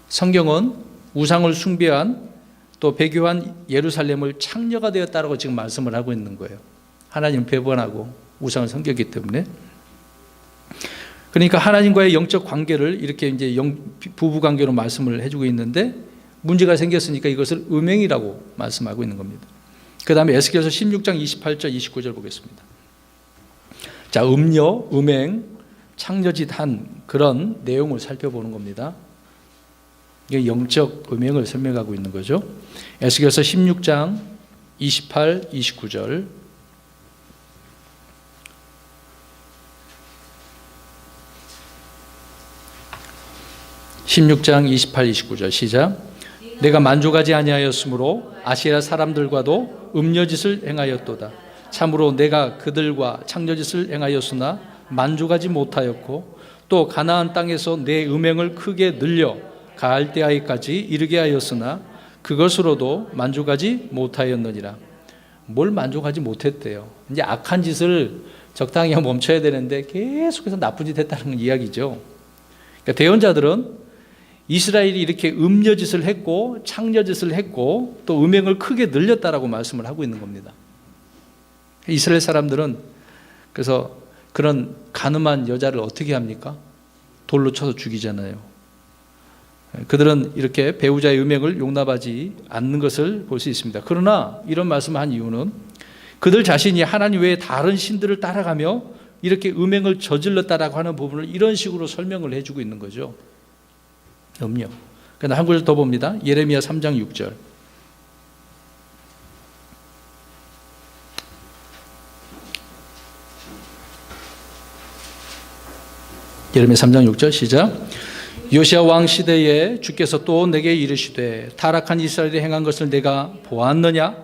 성경은 우상을 숭배한 또 배교한 예루살렘을 창녀가 되었다라고 지금 말씀을 하고 있는 거예요. 하나님을 배반하고 우상을 섬겼기 때문에. 그러니까 하나님과의 영적 관계를 이렇게 부부 관계로 말씀을 해주고 있는데 문제가 생겼으니까 이것을 음행이라고 말씀하고 있는 겁니다. 그 다음에 에스겔서 16장 28절 29절 보겠습니다. 자, 음녀, 음행, 창녀짓한 그런 내용을 살펴보는 겁니다. 이게 영적 음행을 설명하고 있는 거죠. 에스겔서 16장 28, 29절. (16장 28, 29절) 시작. 내가 만족하지 아니하였으므로 아시라 사람들과도 음녀짓을 행하였도다. 참으로 내가 그들과 창녀짓을 행하였으나 만족하지 못하였고 또 가나안 땅에서 내 음행을 크게 늘려 갈대아에까지 이르게 하였으나 그것으로도 만족하지 못하였느니라. 뭘 만족하지 못했대요. 이제 악한 짓을 적당히 멈춰야 되는데 계속해서 나쁜 짓 했다는 이야기죠. 그러니까 대언자들은 이스라엘이 이렇게 음녀짓을 했고 창녀짓을 했고 또 음행을 크게 늘렸다라고 말씀을 하고 있는 겁니다. 이스라엘 사람들은 그래서 그런 간음한 여자를 어떻게 합니까? 돌로 쳐서 죽이잖아요. 그들은 이렇게 배우자의 음행을 용납하지 않는 것을 볼 수 있습니다. 그러나 이런 말씀을 한 이유는 그들 자신이 하나님 외에 다른 신들을 따라가며 이렇게 음행을 저질렀다라고 하는 부분을 이런 식으로 설명을 해주고 있는 거죠. 음료. 그러나 한 구절 더 봅니다. 예레미야 3장 6절. 예레미야 3장 6절 시작. 요시야 왕 시대에 주께서 또 내게 이르시되 타락한 이스라엘이 행한 것을 내가 보았느냐?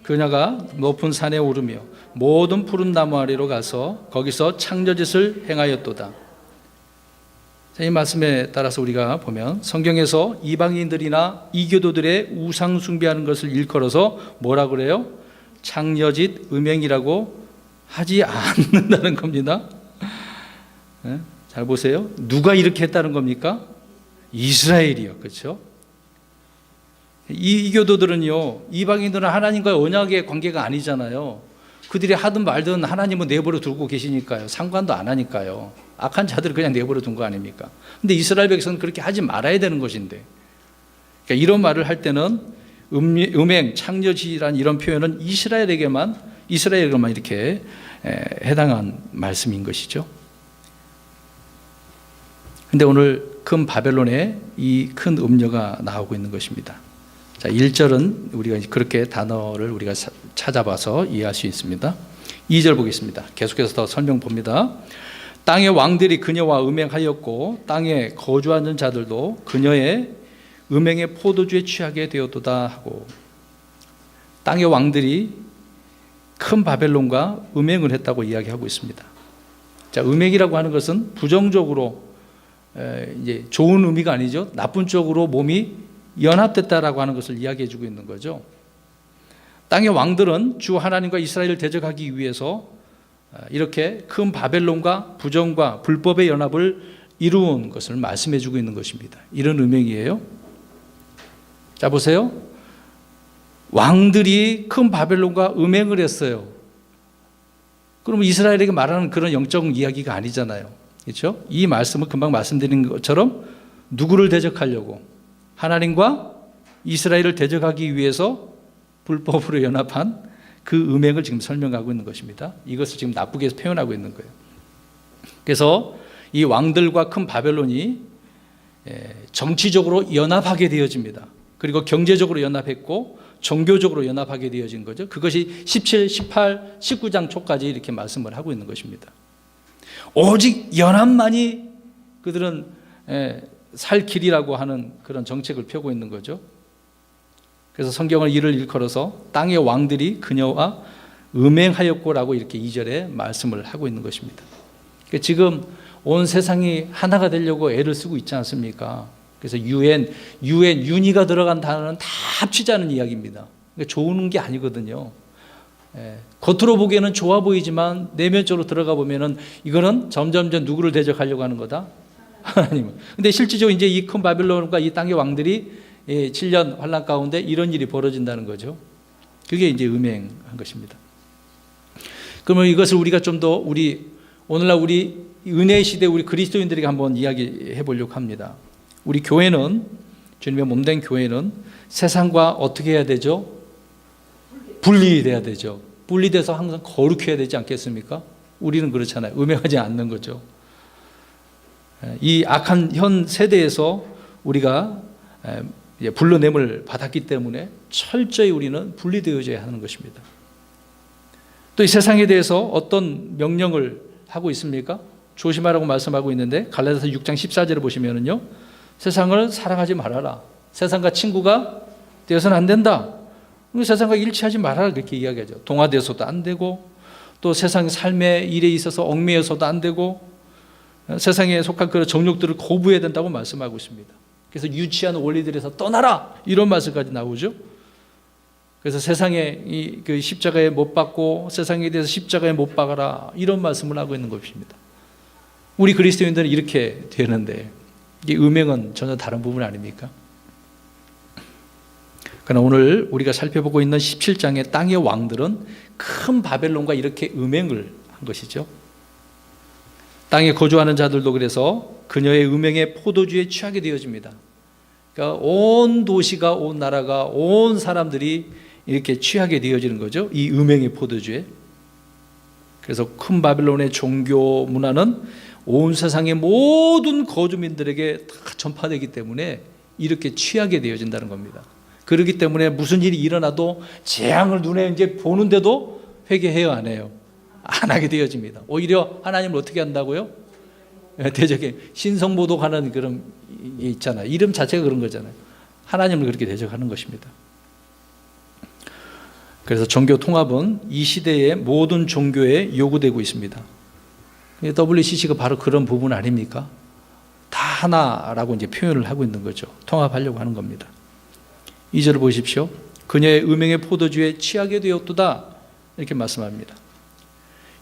그녀가 높은 산에 오르며 모든 푸른 나무 아래로 가서 거기서 창녀짓을 행하였도다. 이 말씀에 따라서 우리가 보면 성경에서 이방인들이나 이교도들의 우상 숭배하는 것을 일컬어서 뭐라 그래요? 창녀짓, 음행이라고 하지 않는다는 겁니다. 잘 보세요. 누가 이렇게 했다는 겁니까? 이스라엘이요. 그렇죠? 이 이교도들은요, 이방인들은 하나님과의 언약의 관계가 아니잖아요. 그들이 하든 말든 하나님은 내버려 두고 계시니까요. 상관도 안 하니까요. 악한 자들을 그냥 내버려 둔 거 아닙니까? 근데 이스라엘 백성은 그렇게 하지 말아야 되는 것인데, 그러니까 이런 말을 할 때는 음행, 창녀짓이라는 이런 표현은 이스라엘에게만 이렇게 해당한 말씀인 것이죠. 근데 오늘 큰 바벨론에 이 큰 음녀가 나오고 있는 것입니다. 자, 1절은 우리가 그렇게 단어를 우리가 찾아봐서 이해할 수 있습니다. 2절 보겠습니다. 계속해서 더 설명 봅니다. 땅의 왕들이 그녀와 음행하였고 땅에 거주하는 자들도 그녀의 음행의 포도주에 취하게 되었도다 하고, 땅의 왕들이 큰 바벨론과 음행을 했다고 이야기하고 있습니다. 자, 음행이라고 하는 것은 부정적으로 이제 좋은 의미가 아니죠. 나쁜 쪽으로 몸이 연합됐다라고 하는 것을 이야기해주고 있는 거죠. 땅의 왕들은 주 하나님과 이스라엘을 대적하기 위해서 이렇게 큰 바벨론과 부정과 불법의 연합을 이루은 것을 말씀해주고 있는 것입니다. 이런 음행이에요. 자, 보세요. 왕들이 큰 바벨론과 음행을 했어요. 그러면 이스라엘에게 말하는 그런 영적 이야기가 아니잖아요. 그렇죠? 이 말씀은 금방 말씀드린 것처럼 누구를 대적하려고? 하나님과 이스라엘을 대적하기 위해서 불법으로 연합한 그 음행을 지금 설명하고 있는 것입니다. 이것을 지금 나쁘게 표현하고 있는 거예요. 그래서 이 왕들과 큰 바벨론이 정치적으로 연합하게 되어집니다. 그리고 경제적으로 연합했고 종교적으로 연합하게 되어진 거죠. 그것이 17, 18, 19장 초까지 이렇게 말씀을 하고 있는 것입니다. 오직 연합만이 그들은 살 길이라고 하는 그런 정책을 펴고 있는 거죠. 그래서 성경을 이를 일컬어서 땅의 왕들이 그녀와 음행하였고라고 이렇게 2절에 말씀을 하고 있는 것입니다. 지금 온 세상이 하나가 되려고 애를 쓰고 있지 않습니까? 그래서 유니가 들어간 단어는 다 합치자는 이야기입니다. 그러니까 좋은 게 아니거든요. 겉으로 보기에는 좋아 보이지만 내면적으로 들어가 보면은 이거는 점점점 누구를 대적하려고 하는 거다? 하나님은. 근데 실질적으로 이제 이 큰 바빌론과 이 땅의 왕들이 7년 환란 가운데 이런 일이 벌어진다는 거죠. 그게 이제 음행한 것입니다. 그러면 이것을 우리가 좀 더 오늘날 우리 은혜의 시대 우리 그리스도인들에게 한번 이야기해 보려고 합니다. 우리 교회는, 주님의 몸된 교회는 세상과 어떻게 해야 되죠? 분리돼야 되죠. 분리돼서 항상 거룩해야 되지 않겠습니까? 우리는 그렇잖아요. 음행하지 않는 거죠. 이 악한 현 세대에서 우리가 불러냄을 받았기 때문에 철저히 우리는 분리되어져야 하는 것입니다. 또 이 세상에 대해서 어떤 명령을 하고 있습니까? 조심하라고 말씀하고 있는데 갈라디아서 6장 14절을 보시면은요, 세상을 사랑하지 말아라. 세상과 친구가 되어서는 안 된다. 세상과 일치하지 말아라 그렇게 이야기하죠. 동화되어서도 안 되고 또 세상 삶의 일에 있어서 얽매여서도 안 되고 세상에 속한 그런 정욕들을 거부해야 된다고 말씀하고 있습니다. 그래서 유치한 원리들에서 떠나라 이런 말씀까지 나오죠. 그래서 세상에 그 십자가에 못 박고 세상에 대해서 십자가에 못 박아라 이런 말씀을 하고 있는 것입니다. 우리 그리스도인들은 이렇게 되는데 이 음행은 전혀 다른 부분 아닙니까? 그러나 오늘 우리가 살펴보고 있는 17장의 땅의 왕들은 큰 바벨론과 이렇게 음행을 한 것이죠. 땅에 거주하는 자들도 그래서 그녀의 음행의 포도주에 취하게 되어집니다. 그러니까 온 도시가, 온 나라가, 온 사람들이 이렇게 취하게 되어지는 거죠. 이 음행의 포도주에. 그래서 큰 바벨론의 종교 문화는 온 세상의 모든 거주민들에게 다 전파되기 때문에 이렇게 취하게 되어진다는 겁니다. 그렇기 때문에 무슨 일이 일어나도 재앙을 눈에 이제 보는데도 회개해요, 안 해요? 안 하게 되어집니다. 오히려 하나님을 어떻게 한다고요? 대적에 신성모독하는 그런 게 있잖아요. 이름 자체가 그런 거잖아요. 하나님을 그렇게 대적하는 것입니다. 그래서 종교 통합은 이 시대의 모든 종교에 요구되고 있습니다. WCC가 바로 그런 부분 아닙니까? 다 하나라고 이제 표현을 하고 있는 거죠. 통합하려고 하는 겁니다. 2절을 보십시오. 그녀의 음행의 포도주에 취하게 되었도다 이렇게 말씀합니다.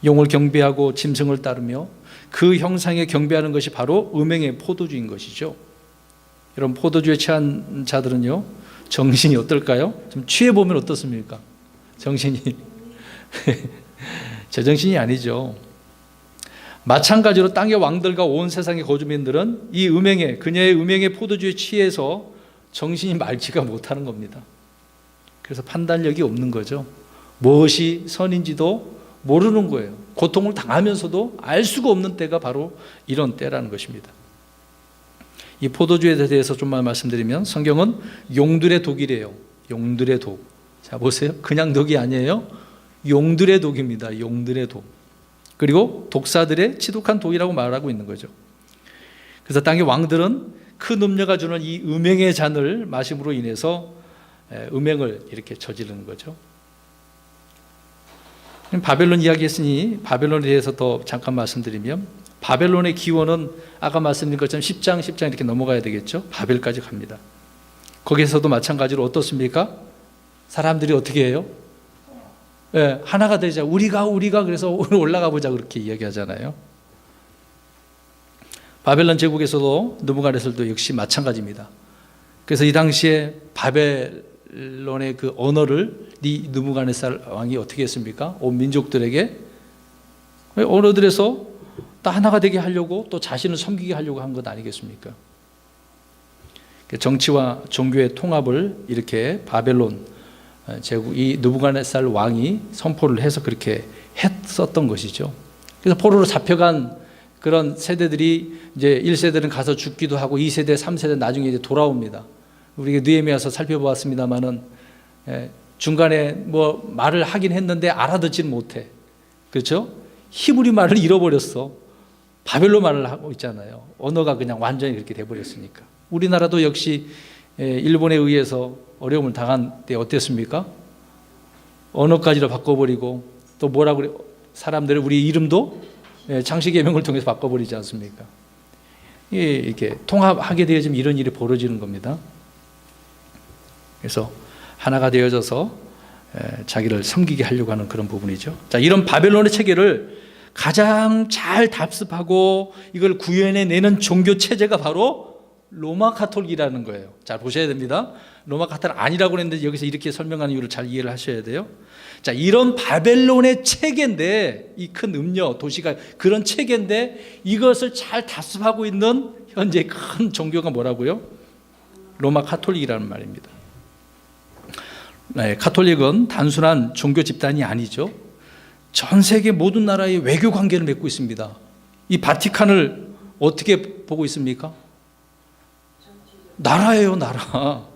용을 경배하고 짐승을 따르며 그 형상에 경배하는 것이 바로 음행의 포도주인 것이죠. 여러분 포도주에 취한 자들은요 정신이 어떨까요? 좀 취해보면 어떻습니까? 정신이 제정신이 아니죠. 마찬가지로 땅의 왕들과 온 세상의 거주민들은 이 그녀의 음행의 포도주에 취해서 정신이 맑지가 못하는 겁니다. 그래서 판단력이 없는 거죠. 무엇이 선인지도 모르는 거예요. 고통을 당하면서도 알 수가 없는 때가 바로 이런 때라는 것입니다. 이 포도주에 대해서 좀만 말씀드리면 성경은 용들의 독이래요. 용들의 독. 자 보세요. 그냥 독이 아니에요. 용들의 독입니다. 용들의 독. 그리고 독사들의 치독한 독이라고 말하고 있는 거죠. 그래서 땅의 왕들은 큰 음녀가 주는 이 음행의 잔을 마심으로 인해서 음행을 이렇게 저지르는 거죠. 바벨론 이야기했으니 바벨론에 대해서 더 잠깐 말씀드리면 바벨론의 기원은 아까 말씀드린 것처럼 10장 이렇게 넘어가야 되겠죠. 바벨까지 갑니다. 거기에서도 마찬가지로 어떻습니까? 사람들이 어떻게 해요? 네, 하나가 되자. 우리가 그래서 오늘 올라가 보자 그렇게 이야기하잖아요. 바벨론 제국에서도 느부갓네살도 역시 마찬가지입니다. 그래서 이 당시에 바벨론의 그 언어를 이 느부갓네살 왕이 어떻게 했습니까? 온 민족들에게 언어들에서 다 하나가 되게 하려고 또 자신을 섬기게 하려고 한 것 아니겠습니까? 정치와 종교의 통합을 이렇게 바벨론 제국 이 느부갓네살 왕이 선포를 해서 그렇게 했었던 것이죠. 그래서 포로로 잡혀간 그런 세대들이 이제 1세대는 가서 죽기도 하고 2세대, 3세대 나중에 이제 돌아옵니다. 우리가 느헤미야서 살펴보았습니다만은 중간에 뭐 말을 하긴 했는데 알아듣지는 못해. 그렇죠? 히브리 말을 잃어버렸어. 바벨론 말을 하고 있잖아요. 언어가 그냥 완전히 그렇게 돼버렸으니까. 우리나라도 역시 일본에 의해서 어려움을 당한 때 어땠습니까? 언어까지도 바꿔버리고 또 뭐라 그래? 사람들의 우리 이름도 장씨 개명을 통해서 바꿔버리지 않습니까? 이렇게 통합하게 되어지면 이런 일이 벌어지는 겁니다. 그래서 하나가 되어져서 자기를 섬기게 하려고 하는 그런 부분이죠. 자, 이런 바벨론의 체계를 가장 잘 답습하고 이걸 구현해내는 종교 체제가 바로 로마 카톨릭이라는 거예요. 잘 보셔야 됩니다. 로마 카톨릭 아니라고 했는데 여기서 이렇게 설명하는 이유를 잘 이해를 하셔야 돼요. 자, 이런 바벨론의 체계인데 이 큰 음녀 도시가 그런 체계인데 이것을 잘 답습하고 있는 현재 큰 종교가 뭐라고요? 로마 카톨릭이라는 말입니다. 네, 카톨릭은 단순한 종교 집단이 아니죠. 전 세계 모든 나라의 외교 관계를 맺고 있습니다. 이 바티칸을 어떻게 보고 있습니까? 나라예요, 나라.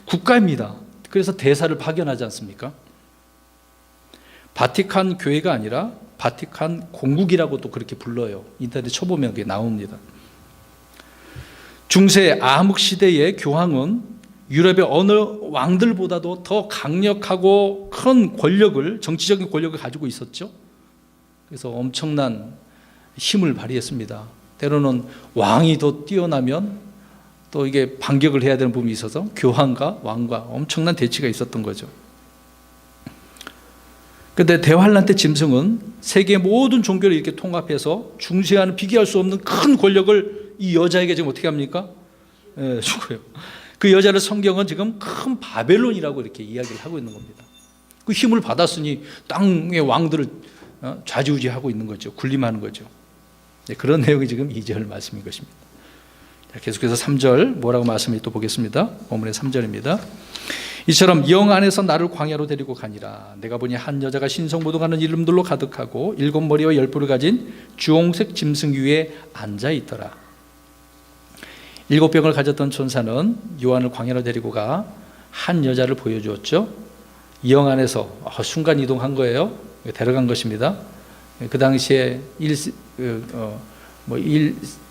국가입니다. 그래서 대사를 파견하지 않습니까? 바티칸 교회가 아니라 바티칸 공국이라고 또 그렇게 불러요. 인터넷에 쳐보면 그게 나옵니다. 중세 암흑 시대의 교황은 유럽의 어느 왕들보다도 더 강력하고 큰 권력을, 정치적인 권력을 가지고 있었죠. 그래서 엄청난 힘을 발휘했습니다. 때로는 왕이 더 뛰어나면 또 이게 반격을 해야 되는 부분이 있어서 교황과 왕과 엄청난 대치가 있었던 거죠. 그런데 대환란 때 짐승은 세계 모든 종교를 이렇게 통합해서 중시하는 비교할 수 없는 큰 권력을 이 여자에게 지금 어떻게 합니까? 주고요. 그 여자를 성경은 지금 큰 바벨론이라고 이렇게 이야기를 하고 있는 겁니다. 그 힘을 받았으니 땅의 왕들을 좌지우지하고 있는 거죠. 군림하는 거죠. 그런 내용이 지금 2절 말씀인 것입니다. 계속해서 3절 뭐라고 말씀을 또 보겠습니다. 본문의 3절입니다. 이처럼 영 안에서 나를 광야로 데리고 가니라. 내가 보니 한 여자가 신성모독하는 이름들로 가득하고 7머리와 10뿔을 가진 주홍색 짐승 위에 앉아 있더라. 7병을 가졌던 천사는 요한을 광야로 데리고 가 한 여자를 보여주었죠. 영 안에서 순간 이동한 거예요. 데려간 것입니다. 그 당시에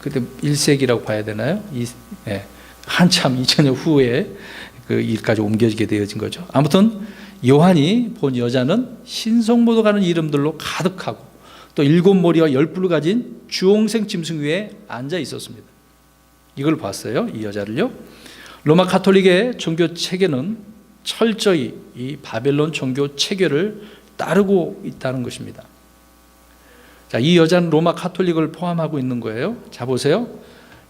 그때 1세기라고 봐야 되나요? 한참 2000년 후에 그 일까지 옮겨지게 되어진 거죠. 아무튼 요한이 본 여자는 신성모독하는 이름들로 가득하고 또 7머리와 10뿔을 가진 주홍색 짐승 위에 앉아 있었습니다. 이걸 봤어요. 이 여자를요. 로마 가톨릭의 종교 체계는 철저히 이 바벨론 종교 체계를 따르고 있다는 것입니다. 자, 이 여자는 로마 가톨릭을 포함하고 있는 거예요. 자, 보세요.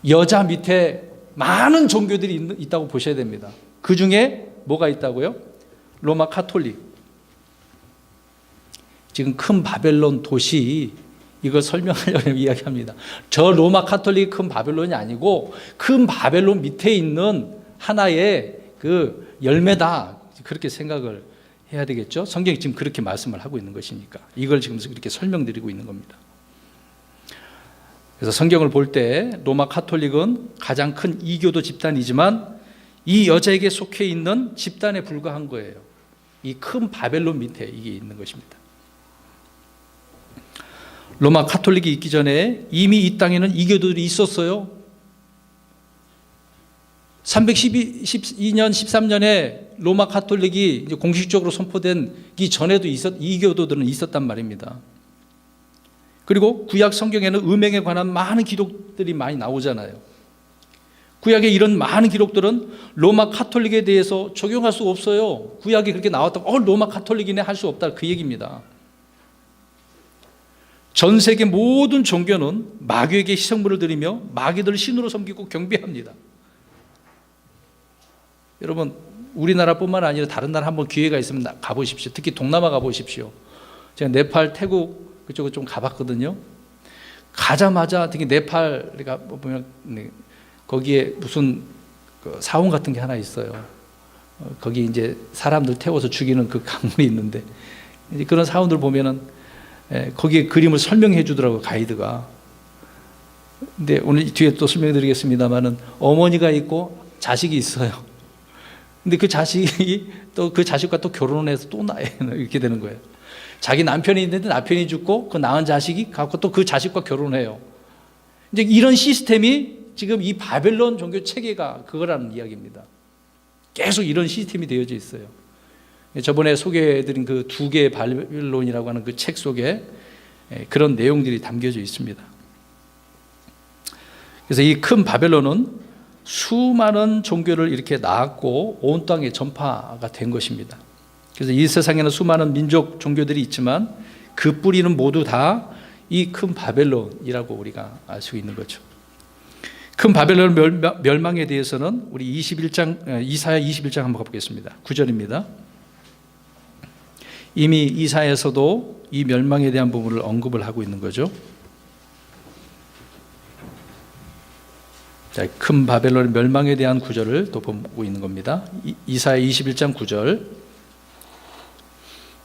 여자 밑에 많은 종교들이 있다고 보셔야 됩니다. 그 중에 뭐가 있다고요? 로마 가톨릭. 지금 큰 바벨론 도시, 이걸 설명하려고 이야기합니다. 저 로마 가톨릭이 큰 바벨론이 아니고 큰 바벨론 밑에 있는 하나의 그 열매다. 그렇게 생각을 해야 되겠죠. 성경이 지금 그렇게 말씀을 하고 있는 것이니까 이걸 지금 이렇게 설명드리고 있는 겁니다. 그래서 성경을 볼 때 로마 가톨릭은 가장 큰 이교도 집단이지만 이 여자에게 속해 있는 집단에 불과한 거예요. 이 큰 바벨론 밑에 이게 있는 것입니다. 로마 가톨릭이 있기 전에 이미 이 땅에는 이교도들이 있었어요. 312년 13년에 로마 가톨릭이 이제 공식적으로 선포되기 전에도 이교도들은 있었단 말입니다. 그리고 구약 성경에는 음행에 관한 많은 기록들이 많이 나오잖아요. 구약의 이런 많은 기록들은 로마 가톨릭에 대해서 적용할 수 없어요. 구약이 그렇게 나왔다고 로마 가톨릭이네 할 수 없다 그 얘기입니다. 전 세계 모든 종교는 마귀에게 희생물을 드리며 마귀들을 신으로 섬기고 경배합니다. 여러분 우리나라뿐만 아니라 다른 나라 한번 기회가 있으면 가보십시오. 특히 동남아 가보십시오. 제가 네팔, 태국 그쪽을 좀 가봤거든요. 가자마자 특히 네팔 보면 거기에 무슨 사원 같은 게 하나 있어요. 거기 이제 사람들 태워서 죽이는 그 강물이 있는데 이제 그런 사원들 보면은 거기에 그림을 설명해 주더라고요, 가이드가. 근데 오늘 뒤에 또 설명드리겠습니다만은 어머니가 있고 자식이 있어요. 근데 그 자식이 또 그 자식과 또 결혼을 해서 또 낳아요. 이렇게 되는 거예요. 자기 남편이 있는데 남편이 죽고 그 낳은 자식이 갖고 또 그 자식과 결혼해요. 이제 이런 시스템이 지금 이 바벨론 종교 체계가 그거라는 이야기입니다. 계속 이런 시스템이 되어져 있어요. 저번에 소개해드린 그 2개의 바벨론이라고 하는 그 책 속에 그런 내용들이 담겨져 있습니다. 그래서 이 큰 바벨론은 수많은 종교를 이렇게 낳았고 온 땅에 전파가 된 것입니다. 그래서 이 세상에는 수많은 민족 종교들이 있지만 그 뿌리는 모두 다 이 큰 바벨론이라고 우리가 알 수 있는 거죠. 큰 바벨론 멸망에 대해서는 우리 이사야 21장 한번 가보겠습니다. 9절입니다. 이미 이사야에서도 이 멸망에 대한 부분을 언급을 하고 있는 거죠. 자, 큰 바벨론 멸망에 대한 구절을 또 보고 있는 겁니다. 이사야 21장 9절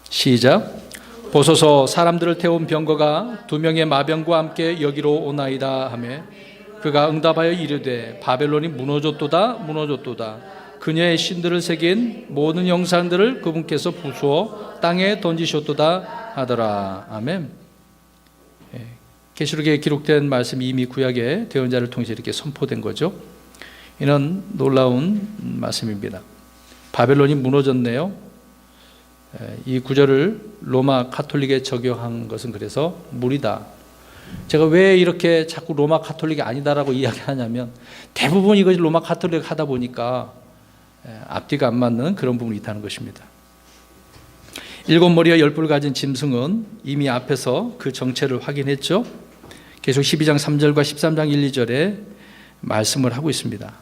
시작. 보소서 사람들을 태운 병거가 2명의 마병과 함께 여기로 오나이다 하며 그가 응답하여 이르되 바벨론이 무너졌도다 무너졌도다. 그녀의 신들을 새긴 모든 형상들을 그분께서 부수어 땅에 던지셨도다 하더라. 아멘. 계시록에 기록된 말씀이 이미 구약의 대언자를 통해서 이렇게 선포된 거죠. 이는 놀라운 말씀입니다. 바벨론이 무너졌네요. 이 구절을 로마 가톨릭에 적용한 것은 그래서 무리다. 제가 왜 이렇게 자꾸 로마 가톨릭이 아니다라고 이야기하냐면 대부분 이것이 로마 가톨릭 하다 보니까 앞뒤가 안 맞는 그런 부분이 있다는 것입니다. 일곱 머리와 열 뿔을 가진 짐승은 이미 앞에서 그 정체를 확인했죠. 계속 12장 3절과 13장 1, 2절에 말씀을 하고 있습니다.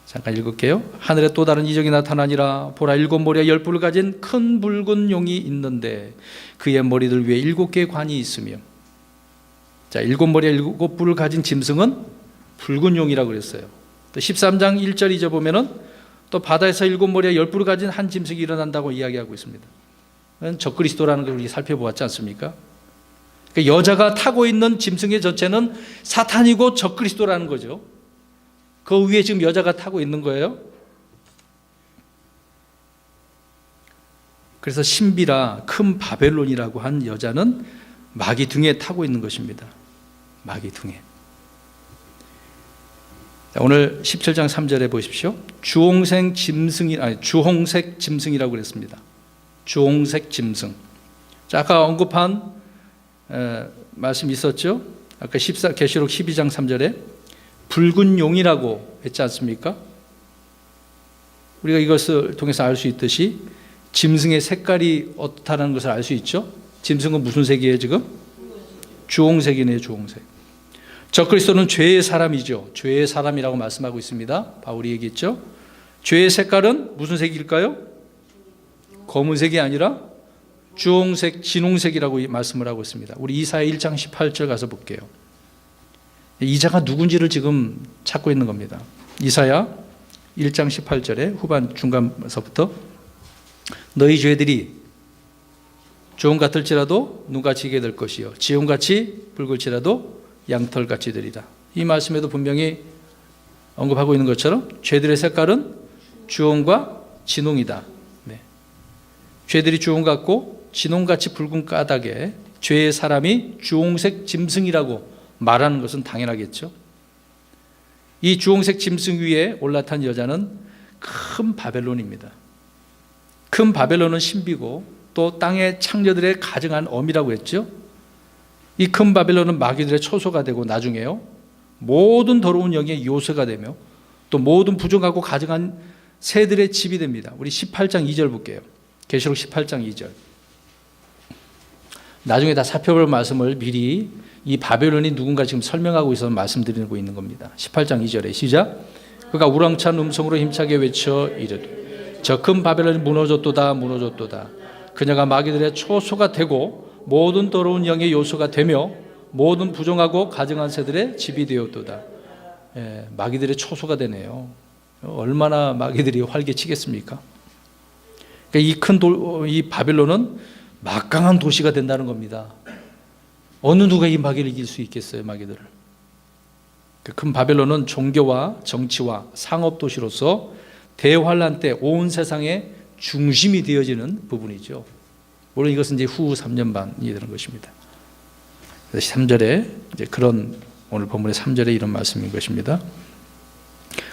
잠깐 읽을게요. 하늘에 또 다른 이적이 나타나니라. 보라, 일곱 머리와 열 뿔을 가진 큰 붉은 용이 있는데 그의 머리들 위에 7개의 관이 있으며. 자, 일곱 머리와 일곱 뿔을 가진 짐승은 붉은 용이라고 그랬어요. 또 13장 1절 2절 보면은 또 바다에서 일곱 머리와 열 뿔을 가진 한 짐승이 일어난다고 이야기하고 있습니다. 적그리스도라는 걸 우리 살펴보았지 않습니까? 그러니까 여자가 타고 있는 짐승의 전체는 사탄이고 적그리스도라는 거죠. 그 위에 지금 여자가 타고 있는 거예요. 그래서 신비라 큰 바벨론이라고 한 여자는 마귀 등에 타고 있는 것입니다. 마귀 등에. 오늘 17장 3절에 보십시오. 주홍색 짐승이라고 그랬습니다. 주홍색 짐승. 자, 아까 언급한 말씀 있었죠? 아까 계시록 12장 3절에 붉은 용이라고 했지 않습니까? 우리가 이것을 통해서 알 수 있듯이 짐승의 색깔이 어떻다는 것을 알 수 있죠? 짐승은 무슨 색이에요 지금? 주홍색이네요. 주홍색. 적그리스도는 죄의 사람이죠. 죄의 사람이라고 말씀하고 있습니다. 바울이 얘기했죠. 죄의 색깔은 무슨 색일까요? 검은색이 아니라 주홍색, 진홍색이라고 말씀을 하고 있습니다. 우리 이사야 1장 18절 가서 볼게요. 이 자가 누군지를 지금 찾고 있는 겁니다. 이사야 1장 18절에 후반 중간서부터 너희 죄들이 주홍 같을지라도 눈같이 이게 될 것이요 지홍같이 붉을지라도 양털같이 되리라. 이 말씀에도 분명히 언급하고 있는 것처럼 죄들의 색깔은 주홍과 진홍이다. 네. 죄들이 주홍 같고 진홍같이 붉은 까닭에 죄의 사람이 주홍색 짐승이라고 말하는 것은 당연하겠죠. 이 주홍색 짐승 위에 올라탄 여자는 큰 바벨론입니다. 큰 바벨론은 신비고 또 땅의 창녀들의 가증한 엄이라고 했죠. 이 큰 바벨론은 마귀들의 초소가 되고 나중에요 모든 더러운 영의 요새가 되며 또 모든 부정하고 가증한 새들의 집이 됩니다. 우리 18장 2절 볼게요. 계시록 18장 2절. 나중에 다 살펴볼 말씀을 미리 이 바벨론이 누군가 지금 설명하고 있어서 말씀드리고 있는 겁니다. 18장 2절에 시작. 그가 우렁찬 음성으로 힘차게 외쳐 이르되 저 큰 바벨론이 무너졌도다 무너졌도다. 그녀가 마귀들의 초소가 되고 모든 더러운 영의 요소가 되며 모든 부정하고 가증한 새들의 집이 되었도다. 마귀들의 초소가 되네요. 얼마나 마귀들이 활개치겠습니까? 그러니까 이 바벨론은 막강한 도시가 된다는 겁니다. 어느 누가 이 마귀를 이길 수 있겠어요, 마귀들을. 그 큰 바벨론은 종교와 정치와 상업 도시로서 대환란 때 온 세상의 중심이 되어지는 부분이죠. 물론 이것은 이제 후 3년 반이 되는 것입니다. 그래서 3절에 이제 그런 오늘 본문의 3절에 이런 말씀인 것입니다.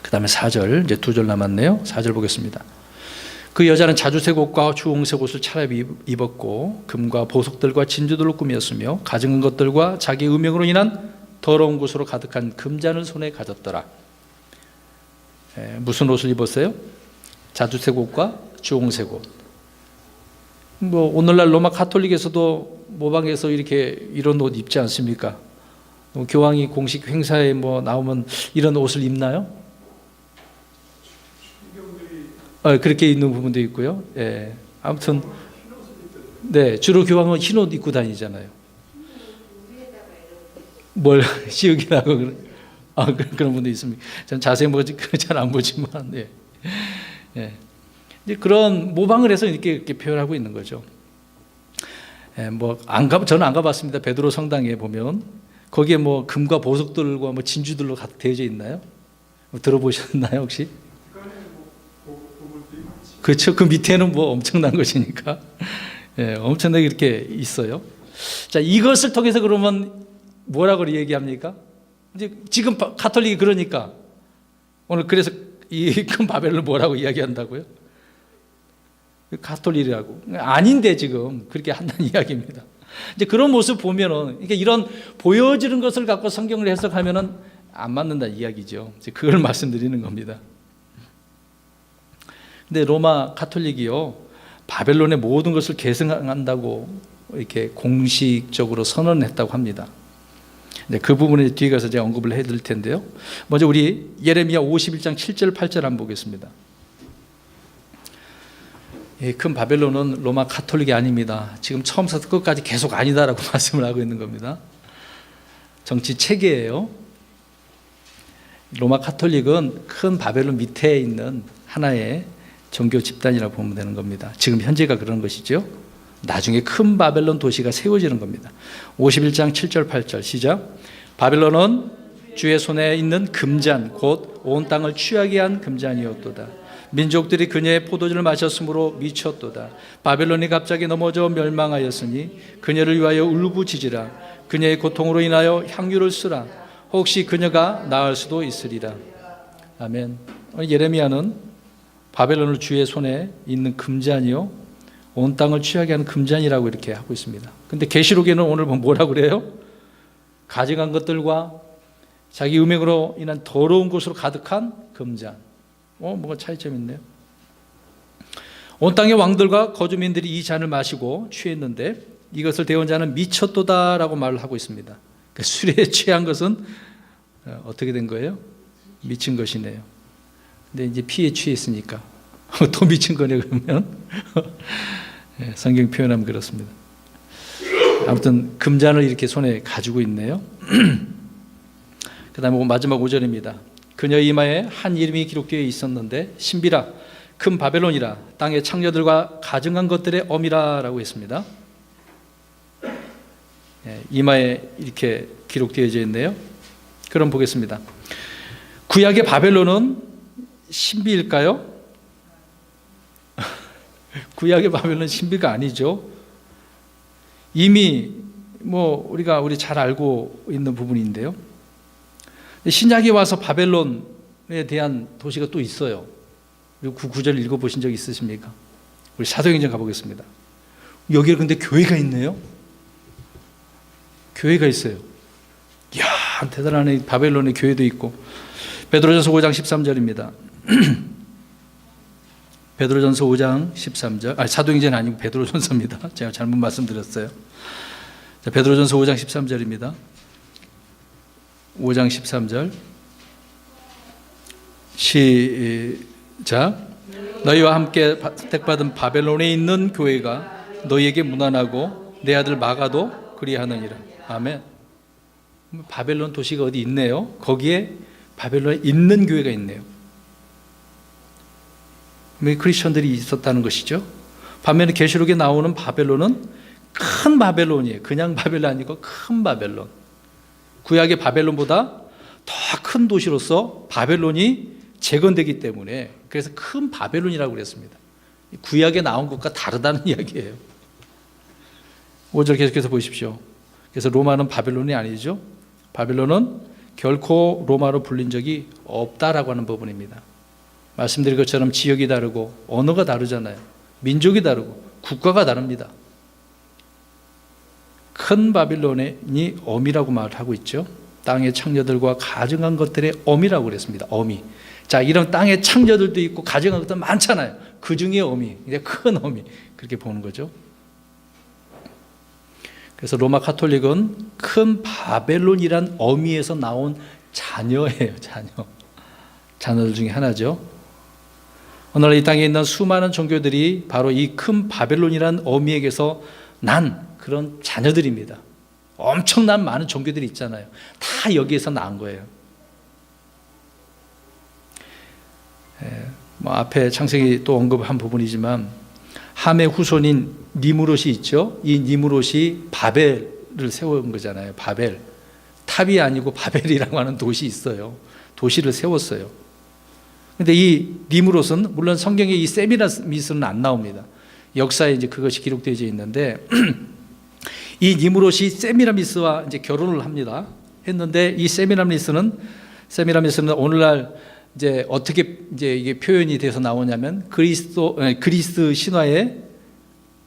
그 다음에 4절, 이제 2절 남았네요. 4절 보겠습니다. 그 여자는 자주색 옷과 주홍색 옷을 차라리 입었고 금과 보석들과 진주들로 꾸몄으며 가증한 것들과 자기 음행으로 인한 더러운 곳으로 가득한 금잔을 손에 가졌더라. 무슨 옷을 입었어요? 자주색 옷과 주홍색 옷. 오늘날 로마 가톨릭에서도 모방해서 이렇게 이런 옷 입지 않습니까? 교황이 공식 행사에 나오면 이런 옷을 입나요? 그렇게 입는 부분도 있고요. 아무튼 네, 주로 교황은 흰 옷 입고 다니잖아요. 뭘 씌우기라고 그런 분도 있습니다. 전 자세히 잘 안 보지만 이제 그런 모방을 해서 이렇게 표현하고 있는 거죠. 저는 안 가봤습니다. 베드로 성당에 보면 거기에 금과 보석들과 진주들로 가득 되어져 있나요? 들어보셨나요 혹시? 그렇죠. 그 밑에는 엄청난 것이니까 엄청나게 이렇게 있어요. 자, 이것을 통해서 그러면 뭐라고 얘기합니까? 이제 지금 가톨릭이 그러니까 오늘 그래서 이 큰 바벨론을 뭐라고 이야기한다고요? 가톨릭이라고. 아닌데 지금 그렇게 한다는 이야기입니다. 이제 그런 모습 보면은 그러니까 이런 보여지는 것을 갖고 성경을 해석하면은 안 맞는다는 이야기죠. 이제 그걸 말씀드리는 겁니다. 근데 로마 가톨릭이요, 바벨론의 모든 것을 계승한다고 이렇게 공식적으로 선언했다고 합니다. 네, 그 부분에 뒤에 가서 제가 언급을 해드릴 텐데요. 먼저 우리 예레미야 51장 7절 8절 한번 보겠습니다. 큰 바벨론은 로마 가톨릭이 아닙니다. 지금 처음부터 끝까지 계속 아니다라고 말씀을 하고 있는 겁니다. 정치 체계예요. 로마 가톨릭은 큰 바벨론 밑에 있는 하나의 종교 집단이라고 보면 되는 겁니다. 지금 현재가 그런 것이죠. 나중에 큰 바벨론 도시가 세워지는 겁니다. 51장 7절 8절 시작. 바벨론은 주의 손에 있는 금잔 곧 온 땅을 취하게 한 금잔이었도다. 민족들이 그녀의 포도주를 마셨으므로 미쳤도다. 바벨론이 갑자기 넘어져 멸망하였으니 그녀를 위하여 울부짖으라. 그녀의 고통으로 인하여 향유를 쓰라. 혹시 그녀가 나을 수도 있으리라. 아멘. 예레미야는 바벨론을 주의 손에 있는 금잔이요, 온 땅을 취하게 하는 금잔이라고 이렇게 하고 있습니다. 근데 계시록에는 오늘 뭐라고 그래요? 가증한 것들과 자기 음행으로 인한 더러운 것으로 가득한 금잔. 뭔가 차이점이 있네요. 온 땅의 왕들과 거주민들이 이 잔을 마시고 취했는데 이것을 대온 자는 미쳤도다라고 말을 하고 있습니다. 그러니까 술에 취한 것은 어떻게 된 거예요? 미친 것이네요. 근데 이제 피에 취했으니까 더 미친 거네 그러면. 성경 표현하면 그렇습니다. 아무튼 금잔을 이렇게 손에 가지고 있네요. 그 다음에 마지막 5절입니다. 그녀의 이마에 한 이름이 기록되어 있었는데 신비라 큰 바벨론이라 땅의 창녀들과 가증한 것들의 엄이라 라고 했습니다. 이마에 이렇게 기록되어져 있네요. 그럼 보겠습니다. 구약의 바벨론은 신비일까요? 구약의 바벨론은 신비가 아니죠. 이미 우리 잘 알고 있는 부분인데요. 신약에 와서 바벨론에 대한 도시가 또 있어요. 그리고 그 구절 읽어보신 적 있으십니까? 우리 사도행전 가보겠습니다. 여기에 근데 교회가 있네요. 교회가 있어요. 이야, 대단하네. 바벨론에 교회도 있고. 베드로전서 5장 13절입니다. 베드로전서 5장 13절. 사도행전 아니고 베드로전서입니다. 제가 잘못 말씀드렸어요. 자, 베드로전서 5장 13절입니다. 5장 13절 시작. 너희와 함께 택받은 바벨론에 있는 교회가 너희에게 문안하고 내 아들 마가도 그리하느니라. 아멘. 바벨론 도시가 어디 있네요. 거기에 바벨론에 있는 교회가 있네요. 크리스천들이 있었다는 것이죠. 반면에 계시록에 나오는 바벨론은 큰 바벨론이에요. 그냥 바벨론 아니고 큰 바벨론. 구약의 바벨론보다 더 큰 도시로서 바벨론이 재건되기 때문에 그래서 큰 바벨론이라고 그랬습니다. 구약에 나온 것과 다르다는 이야기예요. 5절 계속해서 보십시오. 그래서 로마는 바벨론이 아니죠. 바벨론은 결코 로마로 불린 적이 없다라고 하는 부분입니다. 말씀드린 것처럼 지역이 다르고 언어가 다르잖아요. 민족이 다르고 국가가 다릅니다. 큰 바빌론이 엄이라고 말을 하고 있죠. 땅의 창녀들과 가증한 것들의 엄이라고 그랬습니다. 엄이. 자, 이런 땅의 창녀들도 있고 가증한 것들 많잖아요. 그 중에 엄이, 이제 큰 엄이 그렇게 보는 거죠. 그래서 로마 가톨릭은 큰 바벨론이란 어미에서 나온 자녀예요. 자녀들 중에 하나죠. 오늘날 이 땅에 있는 수많은 종교들이 바로 이 큰 바벨론이란 어미에게서 난 그런 자녀들입니다. 엄청난 많은 종교들이 있잖아요. 다 여기에서 나온 거예요. 앞에 창세기 또 언급한 부분이지만 함의 후손인 니무롯이 있죠. 이 니무롯이 바벨을 세운 거잖아요. 바벨. 탑이 아니고 바벨이라고 하는 도시 있어요. 도시를 세웠어요. 그런데 이 니무롯은 물론 성경에 이 세미라미스는 안 나옵니다. 역사에 이제 그것이 기록되어 있는데 이 니무롯이 세미라미스와 이제 결혼을 합니다. 했는데 이 세미라미스는 오늘날 이제 어떻게 이제 이게 표현이 돼서 나오냐면 그리스 신화의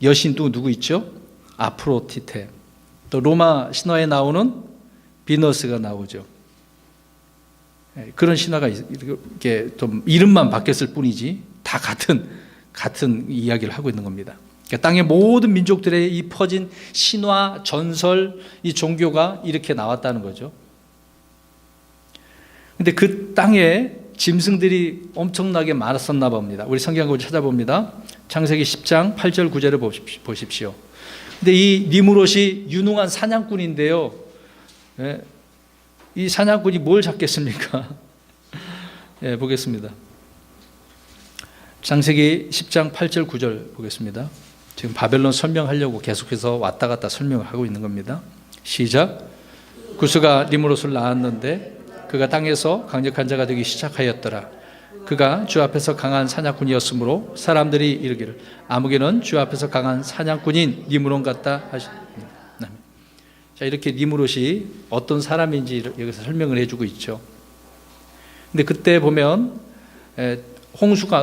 여신도 누구 있죠? 아프로디테. 또 로마 신화에 나오는 비너스가 나오죠. 그런 신화가 이렇게 좀 이름만 바뀌었을 뿐이지 다 같은 이야기를 하고 있는 겁니다. 그러니까 땅의 모든 민족들의 이 퍼진 신화, 전설, 이 종교가 이렇게 나왔다는 거죠. 근데 그 땅에 짐승들이 엄청나게 많았었나 봅니다. 우리 성경을 찾아봅니다. 창세기 10장 8절 9절을 보십시오. 근데 이 니므롯이 유능한 사냥꾼인데요. 이 사냥꾼이 뭘 잡겠습니까? 보겠습니다. 창세기 10장 8절 9절 보겠습니다. 지금 바벨론 설명하려고 계속해서 왔다 갔다 설명을 하고 있는 겁니다. 시작. 구스가 니므롯을 낳았는데 그가 땅에서 강력한 자가 되기 시작하였더라. 그가 주 앞에서 강한 사냥꾼이었으므로 사람들이 이르기를 아무개는 주 앞에서 강한 사냥꾼인 니므롯 같다 하시니. 자, 이렇게 니므롯이 어떤 사람인지 여기서 설명을 해주고 있죠. 근데 그때 보면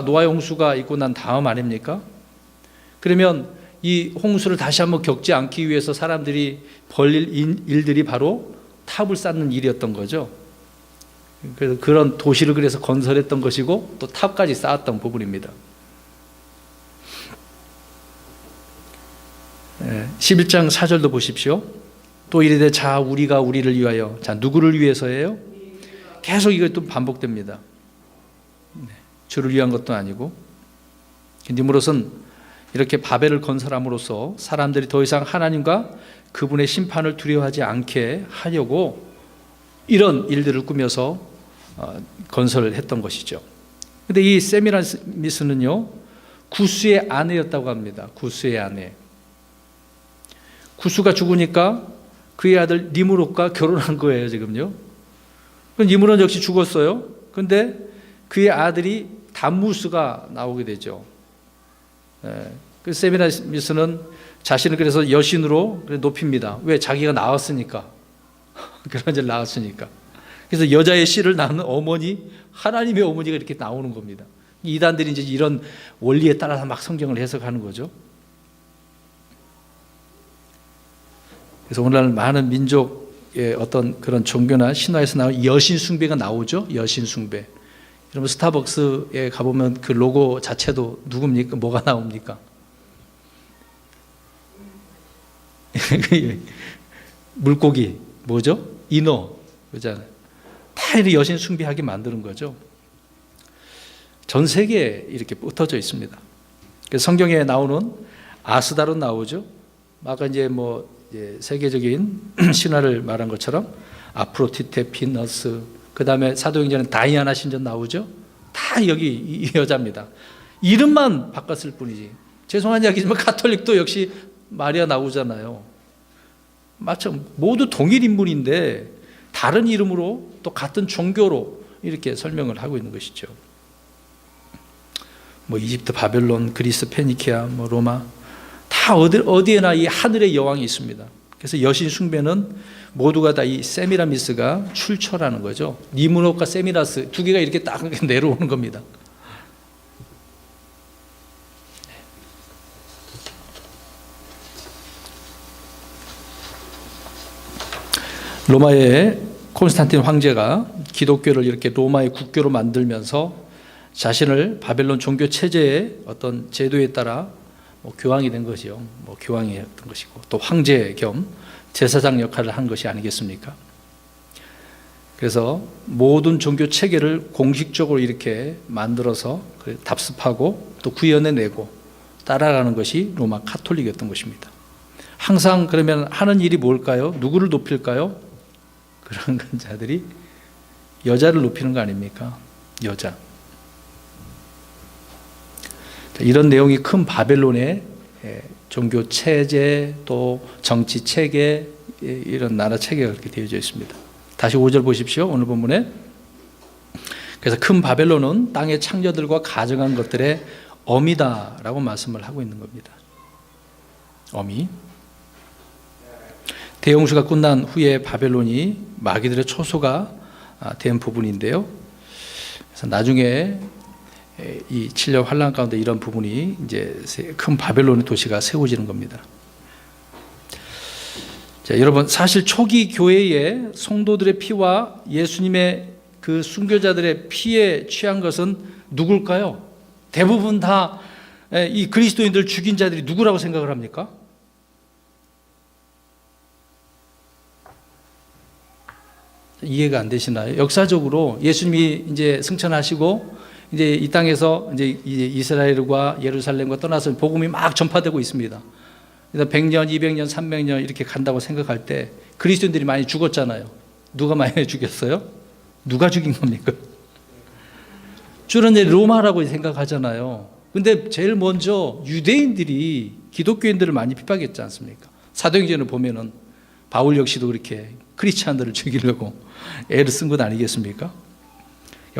노아의 홍수가 있고 난 다음 아닙니까? 그러면 이 홍수를 다시 한번 겪지 않기 위해서 사람들이 벌일 일들이 바로 탑을 쌓는 일이었던 거죠. 그래서 그런 도시를 그래서 건설했던 것이고 또 탑까지 쌓았던 부분입니다. 11장 4절도 보십시오. 또 이르되 자 우리가 우리를 위하여. 자 누구를 위해서예요? 계속 이것도 반복됩니다. 주를 위한 것도 아니고. 니므롯은 이렇게 바벨을 건설함으로써 사람들이 더 이상 하나님과 그분의 심판을 두려워하지 않게 하려고 이런 일들을 꾸며서 건설을 했던 것이죠. 그런데 이 세미라미스는요 구스의 아내였다고 합니다. 구스의 아내. 구스가 죽으니까 그의 아들 니므롯과 결혼한 거예요. 지금요. 니므롯 역시 죽었어요. 그런데 그의 아들이 담무스가 나오게 되죠. 그 세미라미스는 자신을 그래서 여신으로 높입니다. 왜? 자기가 낳았으니까. 그런 절 낳았으니까. 그래서 여자의 씨를 낳는 어머니, 하나님의 어머니가 이렇게 나오는 겁니다. 이단들이 이제 이런 원리에 따라서 막 성경을 해석하는 거죠. 그래서 오늘날 많은 민족의 어떤 그런 종교나 신화에서 나오는 여신 숭배가 나오죠. 여신 숭배. 여러분 스타벅스에 가보면 그 로고 자체도 누굽니까? 뭐가 나옵니까? 물고기 뭐죠? 인어 그잖아요. 다 이렇게 여신 숭배하게 만드는 거죠. 전 세계에 이렇게 흩어져 있습니다. 그래서 성경에 나오는 아스다로 나오죠. 아까 이제 세계적인 신화를 말한 것처럼 아프로디테, 비너스, 그 다음에 사도행전에 다이아나 신전 나오죠. 다 여기 이 여자입니다. 이름만 바꿨을 뿐이지. 죄송한 이야기지만 가톨릭도 역시 마리아 나오잖아요. 마침 모두 동일 인물인데 다른 이름으로 또 같은 종교로 이렇게 설명을 하고 있는 것이죠. 이집트, 바벨론, 그리스, 페니키아, 로마 다 어디에나 이 하늘의 여왕이 있습니다. 그래서 여신 숭배는 모두가 다 이 세미라미스가 출처라는 거죠. 니므롯과 세미라스 두 개가 이렇게 딱 내려오는 겁니다. 로마의 콘스탄틴 황제가 기독교를 이렇게 로마의 국교로 만들면서 자신을 바벨론 종교 체제의 어떤 제도에 따라 교황이 된 것이요. 교황이 했던 것이고 또 황제 겸 제사장 역할을 한 것이 아니겠습니까? 그래서 모든 종교 체계를 공식적으로 이렇게 만들어서 답습하고 또 구현해내고 따라가는 것이 로마 카톨릭이었던 것입니다. 항상 그러면 하는 일이 뭘까요? 누구를 높일까요? 그런 자들이 여자를 높이는 거 아닙니까? 여자. 이런 내용이 큰 바벨론의 종교 체제 또 정치 체계 이런 나라 체계가 그렇게 되어져 있습니다. 다시 5절 보십시오. 오늘 본문에. 그래서 큰 바벨론은 땅의 창조들과 가정한 것들의 어미다라고 말씀을 하고 있는 겁니다. 어미. 대홍수가 끝난 후에 바벨론이 마귀들의 초소가 된 부분인데요. 그래서 나중에 이 7년 환란 가운데 이런 부분이 이제 큰 바벨론의 도시가 세워지는 겁니다. 자, 여러분, 사실 초기 교회의 성도들의 피와 예수님의 그 순교자들의 피에 취한 것은 누굴까요? 대부분 다 이 그리스도인들 죽인 자들이 누구라고 생각을 합니까? 이해가 안 되시나요? 역사적으로 예수님이 이제 승천하시고 이제 이 땅에서 이제 이스라엘과 예루살렘과 떠나서 복음이 막 전파되고 있습니다. 그래서 100년, 200년, 300년 이렇게 간다고 생각할 때 그리스도인들이 많이 죽었잖아요. 누가 많이 죽였어요? 누가 죽인 겁니까? 주로 이제 로마라고 생각하잖아요. 근데 제일 먼저 유대인들이 기독교인들을 많이 핍박했지 않습니까? 사도행전을 보면은 바울 역시도 그렇게 크리스찬들을 죽이려고 애를 쓴 것 아니겠습니까?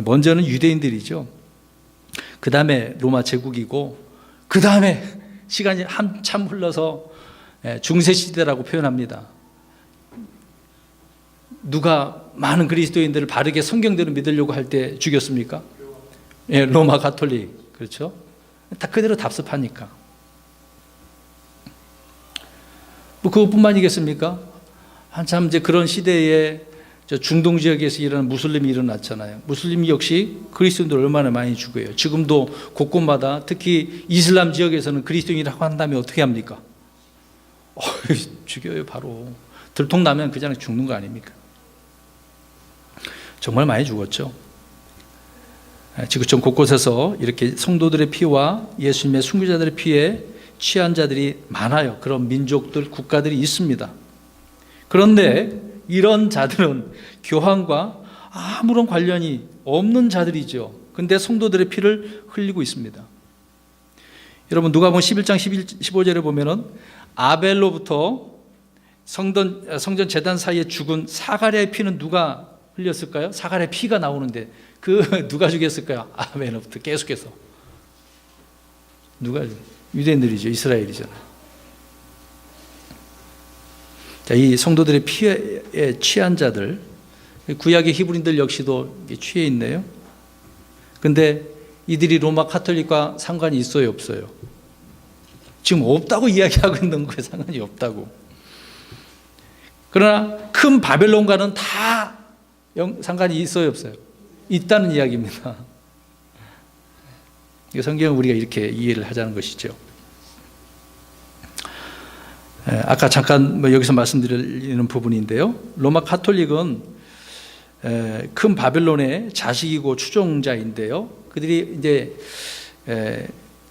먼저는 유대인들이죠. 그 다음에 로마 제국이고, 그 다음에 시간이 한참 흘러서 중세시대라고 표현합니다. 누가 많은 그리스도인들을 바르게 성경대로 믿으려고 할 때 죽였습니까? 예, 로마 가톨릭. 그렇죠? 다 그대로 답습하니까. 뭐 그것뿐만이겠습니까? 한참 이제 그런 시대에 저 중동 지역에서 일어난 무슬림이 일어났잖아요. 무슬림 역시 그리스도인들 얼마나 많이 죽어요. 지금도 곳곳마다 특히 이슬람 지역에서는 그리스도인이라고 한다면 어떻게 합니까? 죽여요, 바로. 들통나면 그 자는 죽는 거 아닙니까? 정말 많이 죽었죠. 지구촌 곳곳에서 이렇게 성도들의 피와 예수님의 순교자들의 피에 취한 자들이 많아요. 그런 민족들, 국가들이 있습니다. 그런데 이런 자들은 교황과 아무런 관련이 없는 자들이죠. 근데 성도들의 피를 흘리고 있습니다. 여러분, 누가복음 11장 15절에 보면은 아벨로부터 성전 제단 사이에 죽은 사가랴의 피는 누가 흘렸을까요? 사가랴의 피가 나오는데 그 누가 죽였을까요? 아벨로부터 계속해서. 누가? 유대인들이죠. 이스라엘이잖아요. 자, 이 성도들의 피에 취한 자들, 구약의 히브리인들 역시도 취해 있네요. 근데 이들이 로마 카톨릭과 상관이 있어요, 없어요? 지금 없다고 이야기하고 있는 거에 상관이 없다고. 그러나 큰 바벨론과는 다 상관이 있어요, 없어요? 있다는 이야기입니다. 성경은 우리가 이렇게 이해를 하자는 것이죠. 아까 잠깐 여기서 말씀드리는 부분인데요. 로마 카톨릭은 큰 바벨론의 자식이고 추종자인데요. 그들이 이제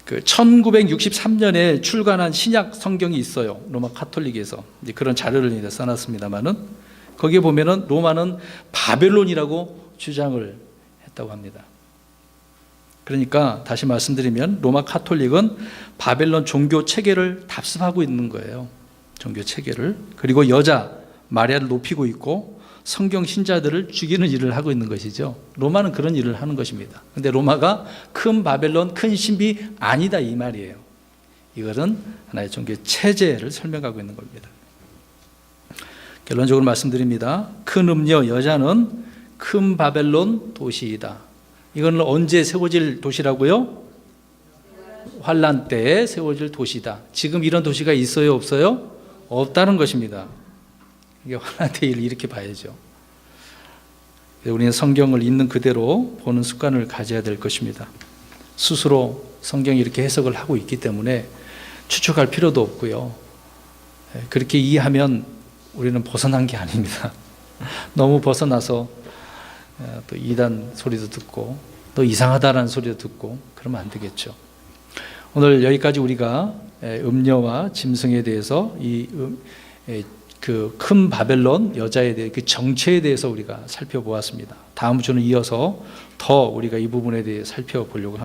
그 1963년에 출간한 신약 성경이 있어요. 로마 카톨릭에서 이제 그런 자료를 이제 써놨습니다만은 거기에 보면은 로마는 바벨론이라고 주장을 했다고 합니다. 그러니까 다시 말씀드리면 로마 카톨릭은 바벨론 종교 체계를 답습하고 있는 거예요. 종교 체계를. 그리고 여자 마리아를 높이고 있고 성경 신자들을 죽이는 일을 하고 있는 것이죠. 로마는 그런 일을 하는 것입니다. 그런데 로마가 큰 바벨론, 큰 신비 아니다 이 말이에요. 이것은 하나의 종교 체제를 설명하고 있는 겁니다. 결론적으로 말씀드립니다. 큰 음녀 여자는 큰 바벨론 도시이다. 이건 언제 세워질 도시라고요? 환란 때에 세워질 도시다. 지금 이런 도시가 있어요, 없어요? 없다는 것입니다. 이게 환란 때를 이렇게 봐야죠. 우리는 성경을 있는 그대로 보는 습관을 가져야 될 것입니다. 스스로 성경이 이렇게 해석을 하고 있기 때문에 추측할 필요도 없고요. 그렇게 이해하면 우리는 벗어난 게 아닙니다. 너무 벗어나서 또 이단 소리도 듣고 또 이상하다라는 소리도 듣고 그러면 안 되겠죠. 오늘 여기까지 우리가 음녀와 짐승에 대해서 그 큰 바벨론 여자에 대해 그 정체에 대해서 우리가 살펴보았습니다. 다음 주는 이어서 더 우리가 이 부분에 대해 살펴보려고 합니다.